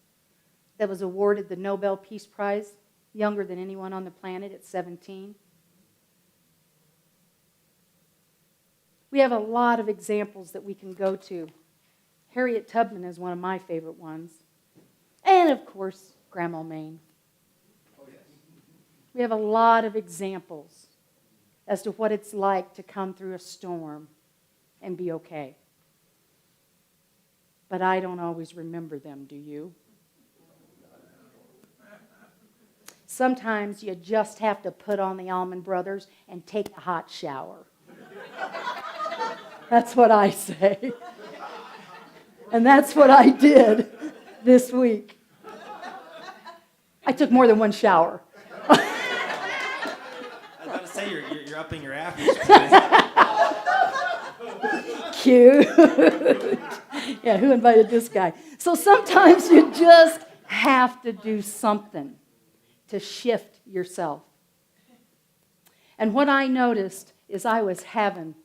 Speaker 1: that was awarded the Nobel Peace Prize, younger than anyone on the planet at 17. We have a lot of examples that we can go to. Harriet Tubman is one of my favorite ones. And, of course, Grandma Maine. We have a lot of examples as to what it's like to come through a storm and be okay. But I don't always remember them, do you? Sometimes you just have to put on the Allman Brothers and take a hot shower. That's what I say. And that's what I did this week. I took more than one shower.
Speaker 3: I was about to say, you're upping your average.
Speaker 1: Cute. Yeah, who invited this guy? So sometimes you just have to do something to shift yourself. And what I noticed is I was having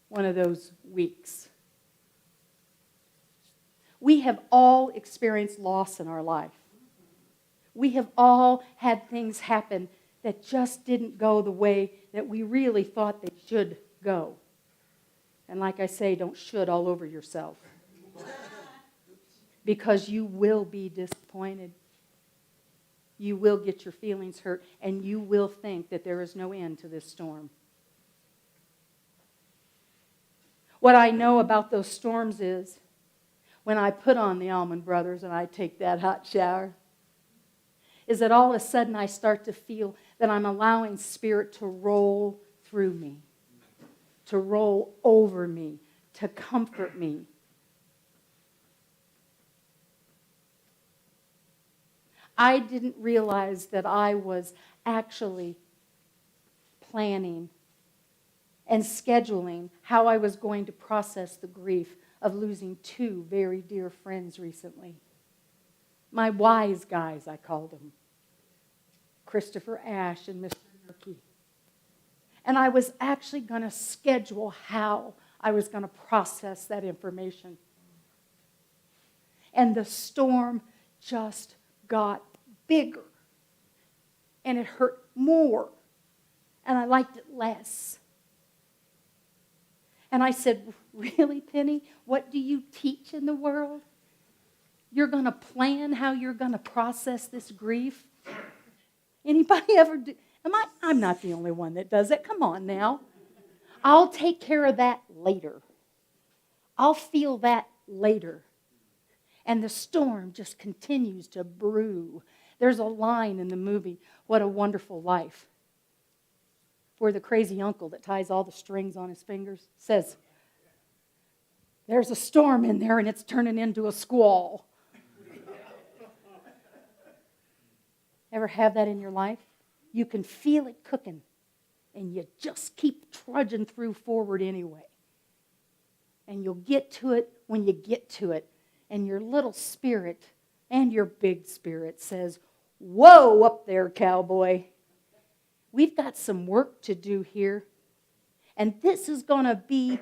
Speaker 1: one of those weeks. We have all experienced loss in our life. We have all had things happen that just didn't go the way that we really thought they should go. And like I say, don't should all over yourself. Because you will be disappointed. You will get your feelings hurt, and you will think that there is no end to this storm. What I know about those storms is when I put on the Allman Brothers and I take that hot shower, is that all of a sudden I start to feel that I'm allowing Spirit to roll through me, to roll over me, to comfort me. I didn't realize that I was actually planning and scheduling how I was going to process the grief of losing two very dear friends recently. My wise guys, I called them. Christopher Ashe and Mr. Murky. And I was actually going to schedule how I was going to process that information. And the storm just got bigger. And it hurt more and I liked it less. And I said, really, Penny? What do you teach in the world? You're going to plan how you're going to process this grief? Anybody ever do? I'm not the only one that does it. Come on now. I'll take care of that later. I'll feel that later. And the storm just continues to brew. There's a line in the movie, What a Wonderful Life, where the crazy uncle that ties all the strings on his fingers says, there's a storm in there and it's turning into a squall. Ever have that in your life? You can feel it cooking, and you just keep trudging through forward anyway. And you'll get to it when you get to it, and your little spirit and your big spirit says, whoa, up there, cowboy. We've got some work to do here, and this is going to be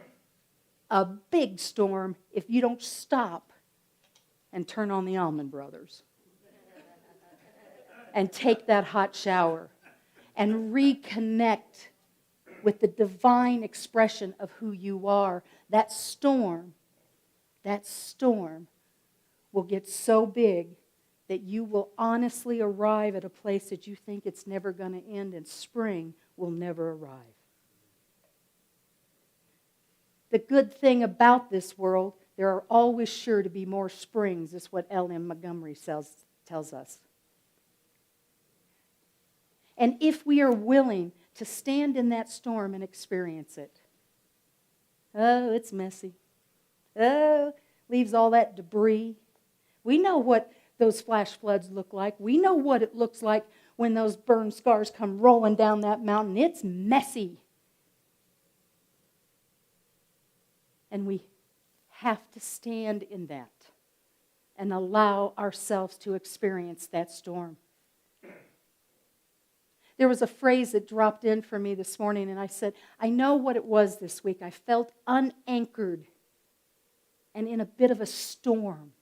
Speaker 1: a big storm if you don't stop and turn on the Allman Brothers and take that hot shower and reconnect with the divine expression of who you are. That storm will get so big that you will honestly arrive at a place that you think it's never going to end, and spring will never arrive. The good thing about this world, there are always sure to be more springs, is what L.M. Montgomery tells us. And if we are willing to stand in that storm and experience it, oh, it's messy. Oh, leaves all that debris. We know what those flash floods look like. We know what it looks like when those burn scars come rolling down that mountain. It's messy. And we have to stand in that and allow ourselves to experience that storm. There was a phrase that dropped in for me this morning, and I said, I know what it was this week. I felt unanchored and in a bit of a storm.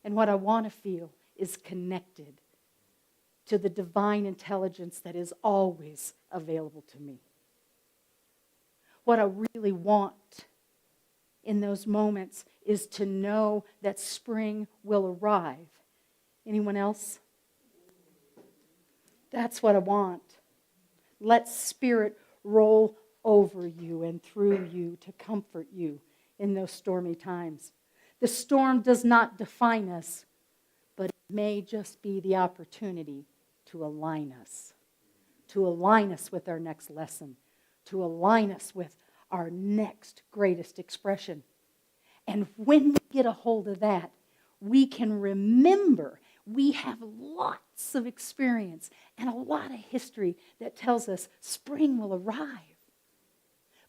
Speaker 1: And what I want to feel is connected to the divine intelligence that is always available to me. What I really want in those moments is to know that spring will arrive. Anyone else? That's what I want. Let Spirit roll over you and through you to comfort you in those stormy times. The storm does not define us, but it may just be the opportunity to align us with our next lesson, to align us with our next greatest expression. And when we get a hold of that, we can remember we have lots of experience and a lot of history that tells us spring will arrive.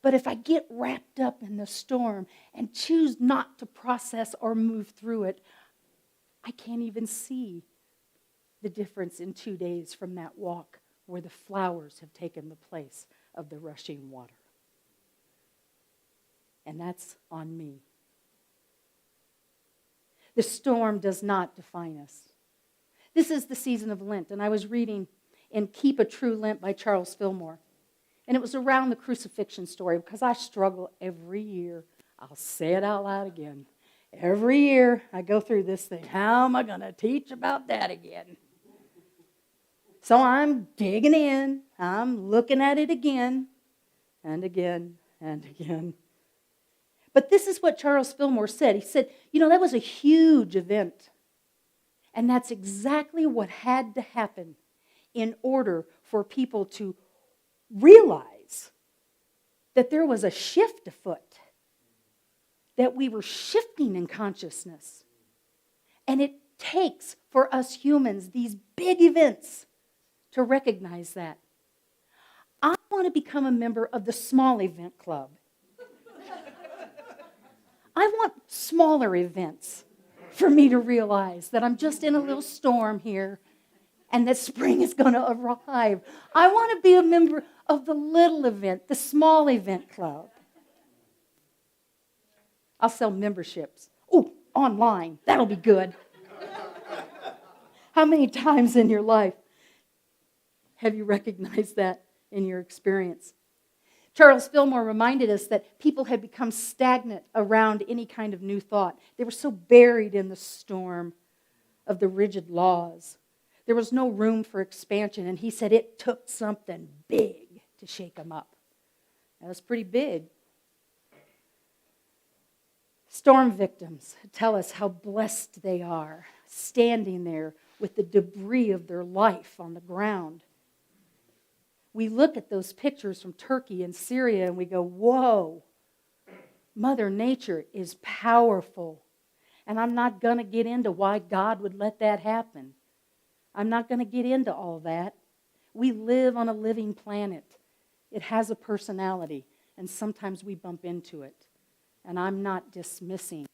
Speaker 1: But if I get wrapped up in the storm and choose not to process or move through it, I can't even see the difference in 2 days from that walk where the flowers have taken the place of the rushing water. And that's on me. The storm does not define us. This is the season of Lent, and I was reading in Keep a True Lent by Charles Fillmore. And it was around the crucifixion story, because I struggle every year. I'll say it out loud again. Every year I go through this thing. How am I going to teach about that again? So I'm digging in. I'm looking at it again and again and again. But this is what Charles Fillmore said. He said, that was a huge event. And that's exactly what had to happen in order for people to realize that there was a shift afoot, that we were shifting in consciousness. And it takes for us humans these big events to recognize that. I want to become a member of the small event club. I want smaller events for me to realize that I'm just in a little storm here and that spring is going to arrive. I want to be a member of the little event, the small event club. I'll sell memberships. Oh, online. That'll be good. How many times in your life Have you recognized that in your experience? Charles Fillmore reminded us that people had become stagnant around any kind of new thought. They were so buried in the storm of the rigid laws. There was no room for expansion, and he said it took something big to shake them up. That was pretty big. Storm victims tell us how blessed they are, standing there with the debris of their life on the ground. We look at those pictures from Turkey and Syria and we go, whoa, Mother Nature is powerful. And I'm not going to get into why God would let that happen. I'm not going to get into all that. We live on a living planet. It has a personality, and sometimes we bump into it. And I'm not dismissing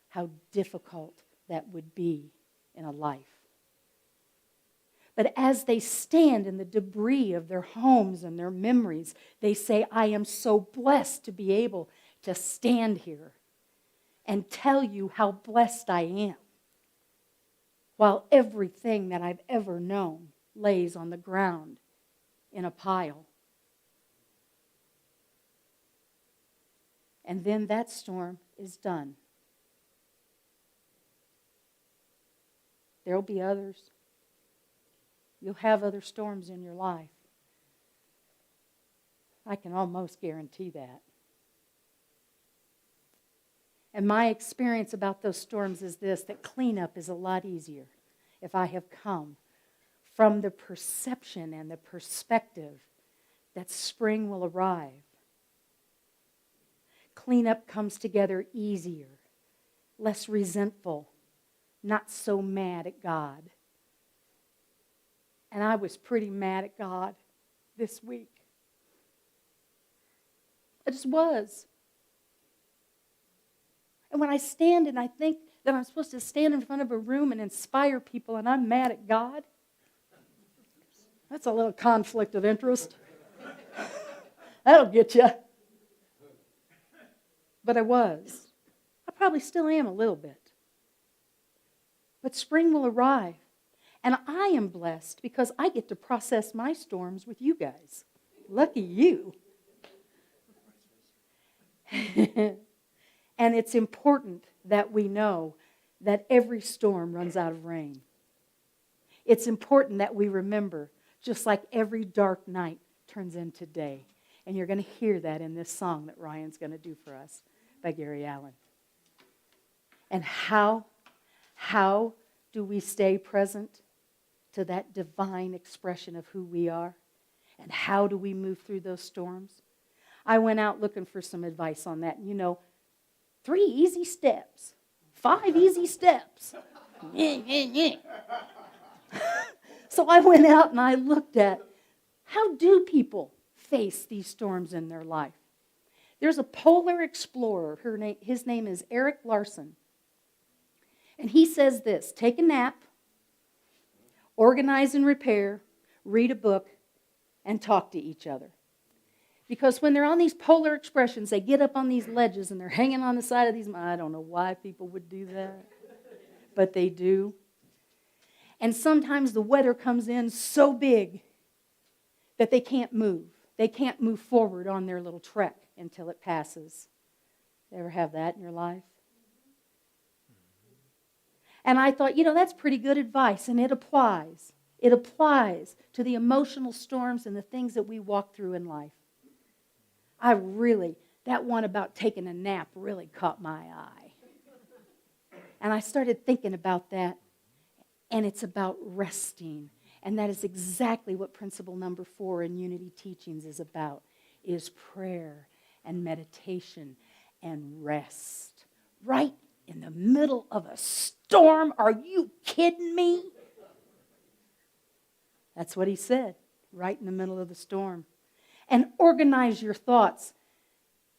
Speaker 1: how difficult that would be in a life. But as they stand in the debris of their homes and their memories, they say, I am so blessed to be able to stand here and tell you how blessed I am, while everything that I've ever known lays on the ground in a pile. And then that storm is done. There'll be others. You'll have other storms in your life. I can almost guarantee that. And my experience about those storms is this, that cleanup is a lot easier if I have come from the perception and the perspective that spring will arrive. Cleanup comes together easier, less resentful, not so mad at God. And I was pretty mad at God this week. I just was. And when I stand and I think that I'm supposed to stand in front of a room and inspire people and I'm mad at God, that's a little conflict of interest. That'll get you. But I was. I probably still am a little bit. But spring will arrive. And I am blessed because I get to process my storms with you guys. Lucky you. And it's important that we know that every storm runs out of rain. It's important that we remember, just like every dark night turns into day. And you're going to hear that in this song that Ryan's going to do for us by Gary Allen. And how do we stay present to that divine expression of who we are? And how do we move through those storms? I went out looking for some advice on that. 3 easy steps, 5 easy steps. So I went out and I looked at how do people face these storms in their life. There's a polar explorer. His name is Eric Larson. And he says this: take a nap, organize and repair, read a book, and talk to each other. Because when they're on these polar expressions, they get up on these ledges and they're hanging on the side of these. I don't know why people would do that, but they do. And sometimes the weather comes in so big that they can't move. They can't move forward on their little trek until it passes. You ever have that in your life? And I thought, that's pretty good advice, and it applies. It applies to the emotional storms and the things that we walk through in life. That one about taking a nap really caught my eye. And I started thinking about that, and it's about resting. And that is exactly what principle number 4 in Unity Teachings is about, is prayer and meditation and rest. Right in the middle of a storm? Are you kidding me? That's what he said, right in the middle of the storm. And organize your thoughts.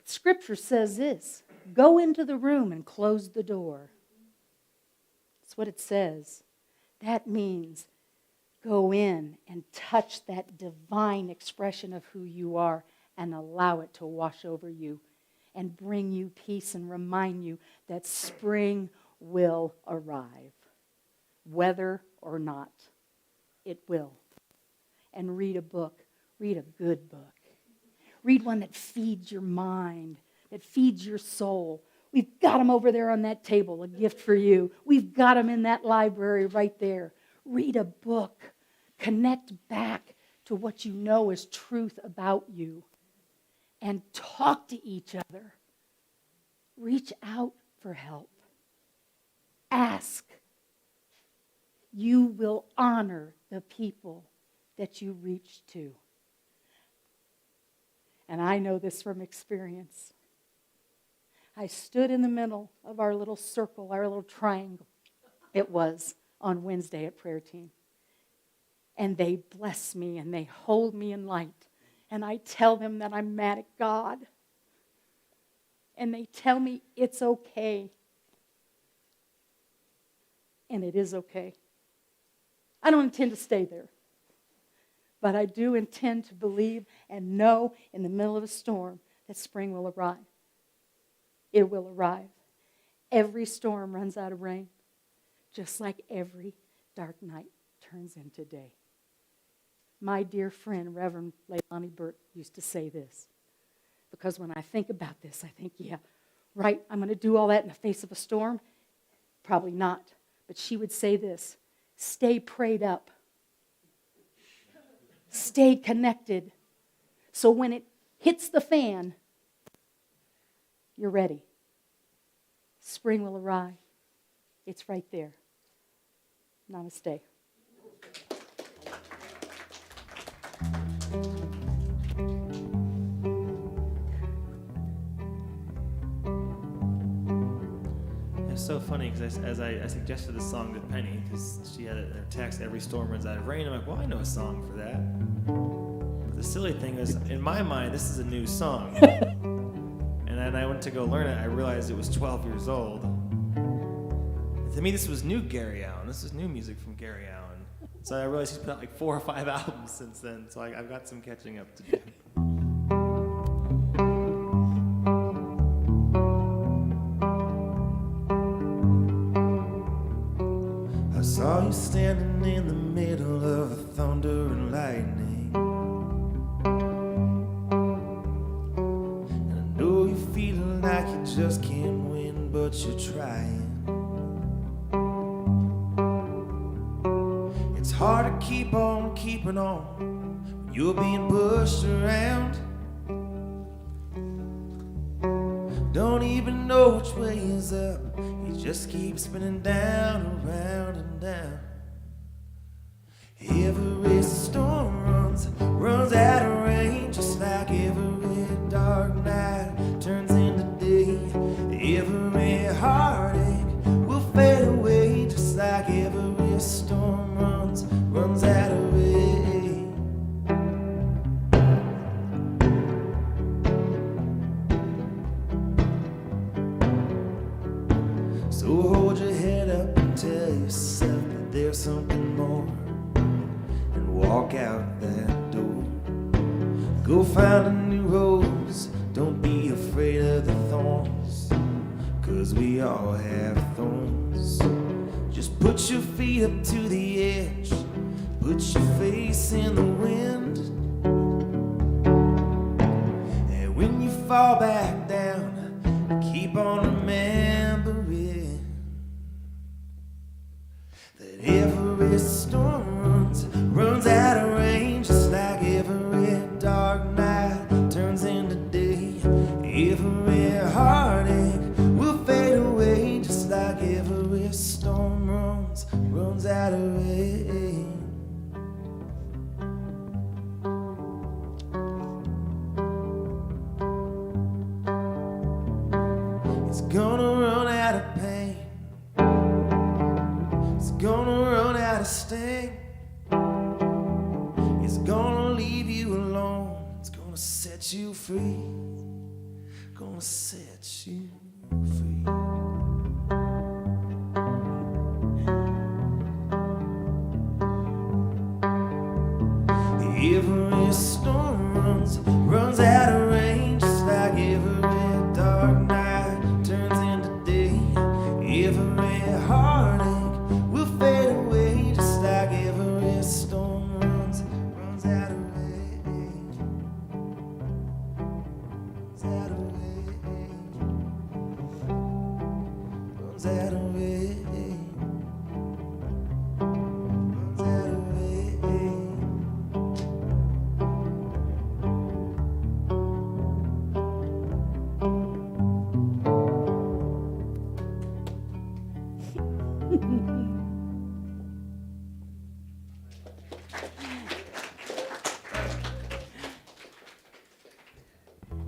Speaker 1: Scripture says this: go into the room and close the door. That's what it says. That means go in and touch that divine expression of who you are and allow it to wash over you and bring you peace and remind you that spring will arrive. Whether or not, it will. and read a book. Read a good book. Read one that feeds your mind, that feeds your soul. We've got them over there on that table, a gift for you. We've got them in that library right there. Read a book. Connect back to what you know is truth about you. And talk to each other. Reach out for help. Ask. You will honor the people that you reach to. And I know this from experience. I stood in the middle of our little circle, our little triangle. It was on Wednesday at prayer team. And they bless me and they hold me in light. And I tell them that I'm mad at God. And they tell me it's okay. And it is okay. I don't intend to stay there. But I do intend to believe and know in the middle of a storm that spring will arrive. It will arrive. Every storm runs out of rain, just like every dark night turns into day. My dear friend, Reverend Leilani Burt, used to say this. Because when I think about this, I think, yeah, right, I'm going to do all that in the face of a storm? Probably not. But she would say this, stay prayed up. Stay connected. So when it hits the fan, you're ready. Spring will arrive. It's right there. Namaste.
Speaker 3: It's so funny because as I suggested this song to Penny, because she had a text, every storm runs out of rain. I'm like, well, I know a song for that. But the silly thing is, in my mind, this is a new song. And then I went to go learn it. I realized it was 12 years old. And to me, this was new Gary Allan. This is new music from Gary Allan. So I realized he's put out like 4 or 5 albums since then. So I've got some catching up to do. I saw you standing in the middle of the thunder and lightning. And I know you're feeling like you just can't win, but you're trying. It's hard to keep on keeping on when you're being pushed around. Don't even know which way is up. You just keep spinning down, around and down. Every storm runs out of rain, just like every dark night turns into day. Every heartache will fade away, just like every storm runs out of rain. So hold your head up and tell yourself that there's something more, and walk out that door. Go find a new rose, don't be afraid of the thorns, 'cause we all have thorns. Just put your feet up to the edge, put your face in the wind, and when you fall back down, keep on remembering that every storm runs out of rain, just like every dark night turns into day. Every heartache will fade away, just like every storm runs out of rain. It's gonna run out of pain. It's gonna run out of sting. It's gonna leave you alone. It's gonna set you free. Gonna set you free. Every storm runs out of rain, just like every dark night turns into day. Every heartache will fade away, just like every storm runs out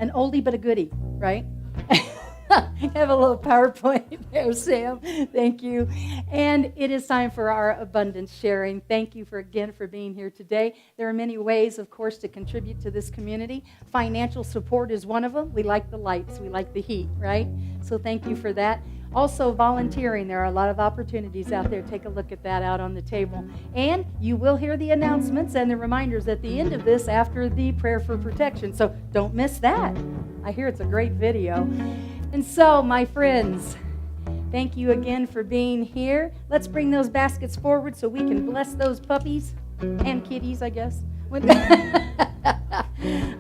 Speaker 1: An oldie but a goodie, right? Have a little PowerPoint there, Sam. Thank you. And it is time for our abundance sharing. Thank you again for being here today. There are many ways, of course, to contribute to this community. Financial support is one of them. We like the lights. We like the heat, right? So thank you for that. Also, volunteering. There are a lot of opportunities out there. Take a look at that out on the table. And you will hear the announcements and the reminders at the end of this after the prayer for protection. So don't miss that. I hear it's a great video. And so, my friends, thank you again for being here. Let's bring those baskets forward so we can bless those puppies and kitties, I guess. All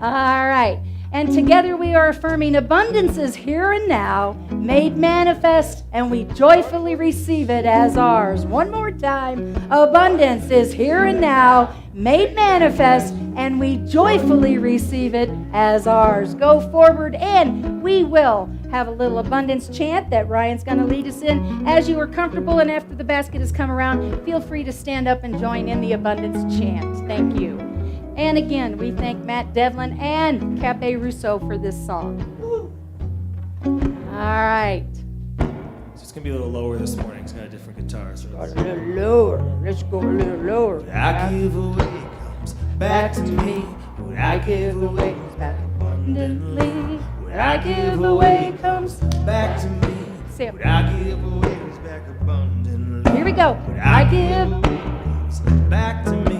Speaker 1: right. And together we are affirming abundance is here and now, made manifest, and we joyfully receive it as ours. One more time. Abundance is here and now, made manifest, and we joyfully receive it as ours. Go forward, and we will have a little abundance chant that Ryan's going to lead us in. As you are comfortable and after the basket has come around, feel free to stand up and join in the abundance chant. Thank you. And again, we thank Matt Devlin and Cape Rousseau for this song. All right.
Speaker 3: So it's going to be a little lower this morning. It's got a different guitar. So
Speaker 1: A little lower. Let's go a little lower.
Speaker 3: what I give away comes back to me. What I give away comes back abundantly. What I give away comes back to me.
Speaker 1: Say it.
Speaker 3: What I give away comes back abundantly.
Speaker 1: Here we go.
Speaker 3: What I give away comes back to me.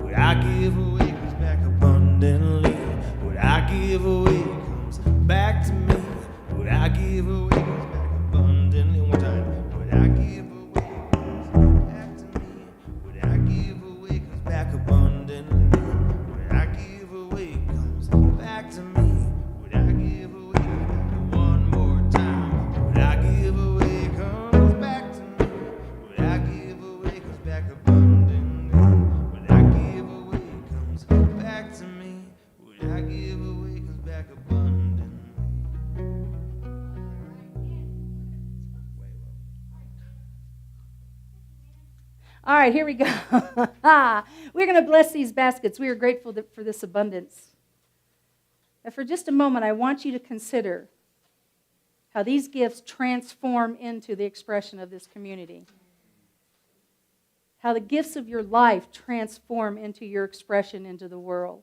Speaker 3: What I give away comes back abundantly. What I give away comes back to me. What I give away comes back abundantly. One more time. What I give away comes back to me. What I give away comes back abundantly. What I give away comes back to me. What I give away comes back one more time. What I give away comes back to me. What I give away comes back abundantly. What I give away comes back to me. What I give away comes back abundantly.
Speaker 1: All right, here we go. We're going to bless these baskets. We are grateful for this abundance. And for just a moment, I want you to consider how these gifts transform into the expression of this community. How the gifts of your life transform into your expression into the world.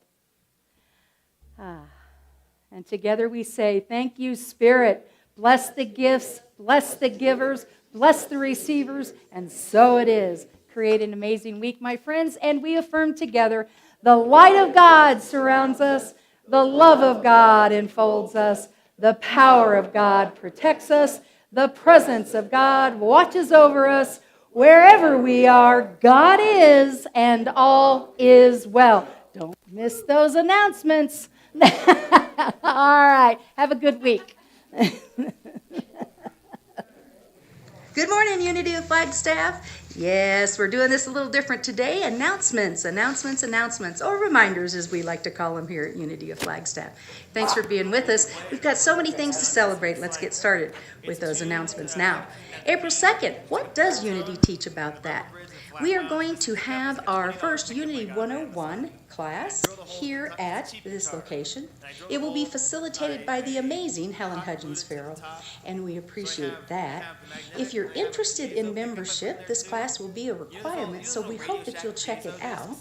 Speaker 1: And together we say, thank you, Spirit. Bless the gifts, bless the givers, bless the receivers, and so it is. Create an amazing week, my friends, and we affirm together, the light of God surrounds us, the love of God enfolds us, the power of God protects us, the presence of God watches over us. Wherever we are, God is, and all is well. Don't miss those announcements. All right, have a good week.
Speaker 2: Good morning, Unity of Flagstaff. Yes, we're doing this a little different today. Announcements, or reminders as we like to call them here at Unity of Flagstaff. Thanks for being with us. We've got so many things to celebrate. Let's get started with those announcements now. April 2nd, what does Unity teach about that? We are going to have our first Unity 101 class here at this location. It will be facilitated by the amazing Helen Hudgens-Ferrell, and we appreciate that. If you're interested in membership, this class will be a requirement, so we hope that you'll check it out.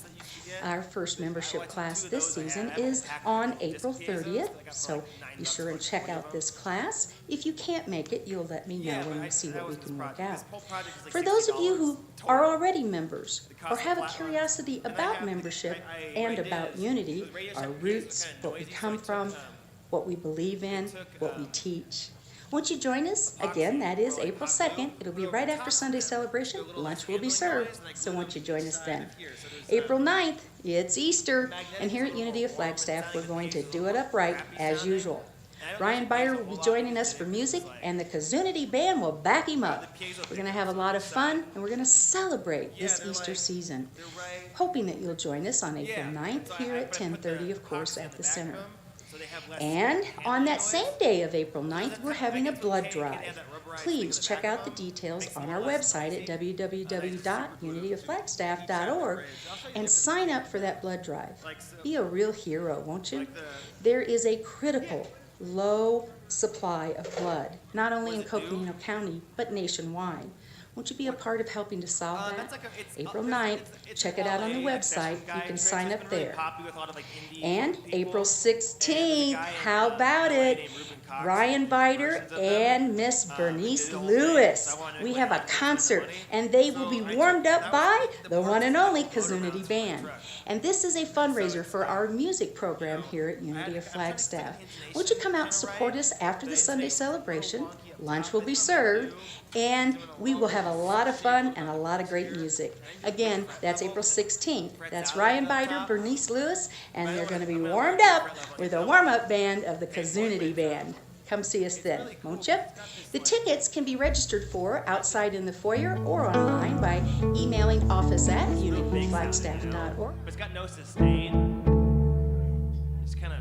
Speaker 2: Our first membership class this season is on April 30th, so be sure and check out this class. If you can't make it, you'll let me know and we'll see what we can work out. For those of you who are already members or have a curiosity about membership and about Unity, our roots, what we come from, what we believe in, what we teach, won't you join us? Again, that is April 2nd. It'll be right after Sunday celebration. Lunch will be served, so won't you join us then? April 9th, it's Easter, and here at Unity of Flagstaff, we're going to do it upright as usual. Ryan Byer will be joining us for music, and the Kazunity Band will back him up. We're going to have a lot of fun, and we're going to celebrate this Easter season. Hoping that you'll join us on April 9th here at 10:30, of course, at the center. And on that same day of April 9th, we're having a blood drive. Please check out the details on our website at www.unityofflagstaff.org and sign up for that blood drive. Be a real hero, won't you? There is a critical low supply of blood, not only in Coconino County, but nationwide. Won't you be a part of helping to solve that? April 9th, check it out on the website. You can sign up there. And April 16th, how about it? Ryan Biter and Miss Bernice Lewis. We have a concert, and they will be warmed up by the one and only Kazunity Band. And this is a fundraiser for our music program here at Unity of Flagstaff. Won't you come out and support us after the Sunday celebration? Lunch will be served, and we will have a lot of fun and a lot of great music. Again, that's April 16th. That's Ryan Biter, Bernice Lewis, and they're going to be warmed up with a warm-up band of the Kazunity Band. Come see us then, won't you? The tickets can be registered for outside in the foyer or online by emailing office@unityflagstaff.org.
Speaker 3: It's got no sustain. It's kind of,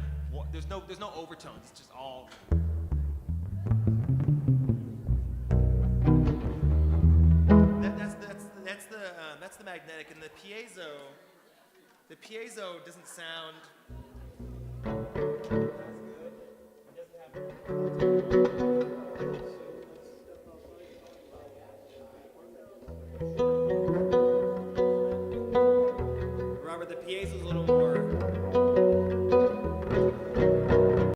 Speaker 3: there's no overtones. It's just all. That's the magnetic, and the piezo doesn't sound. Robert, the piezo's a little more.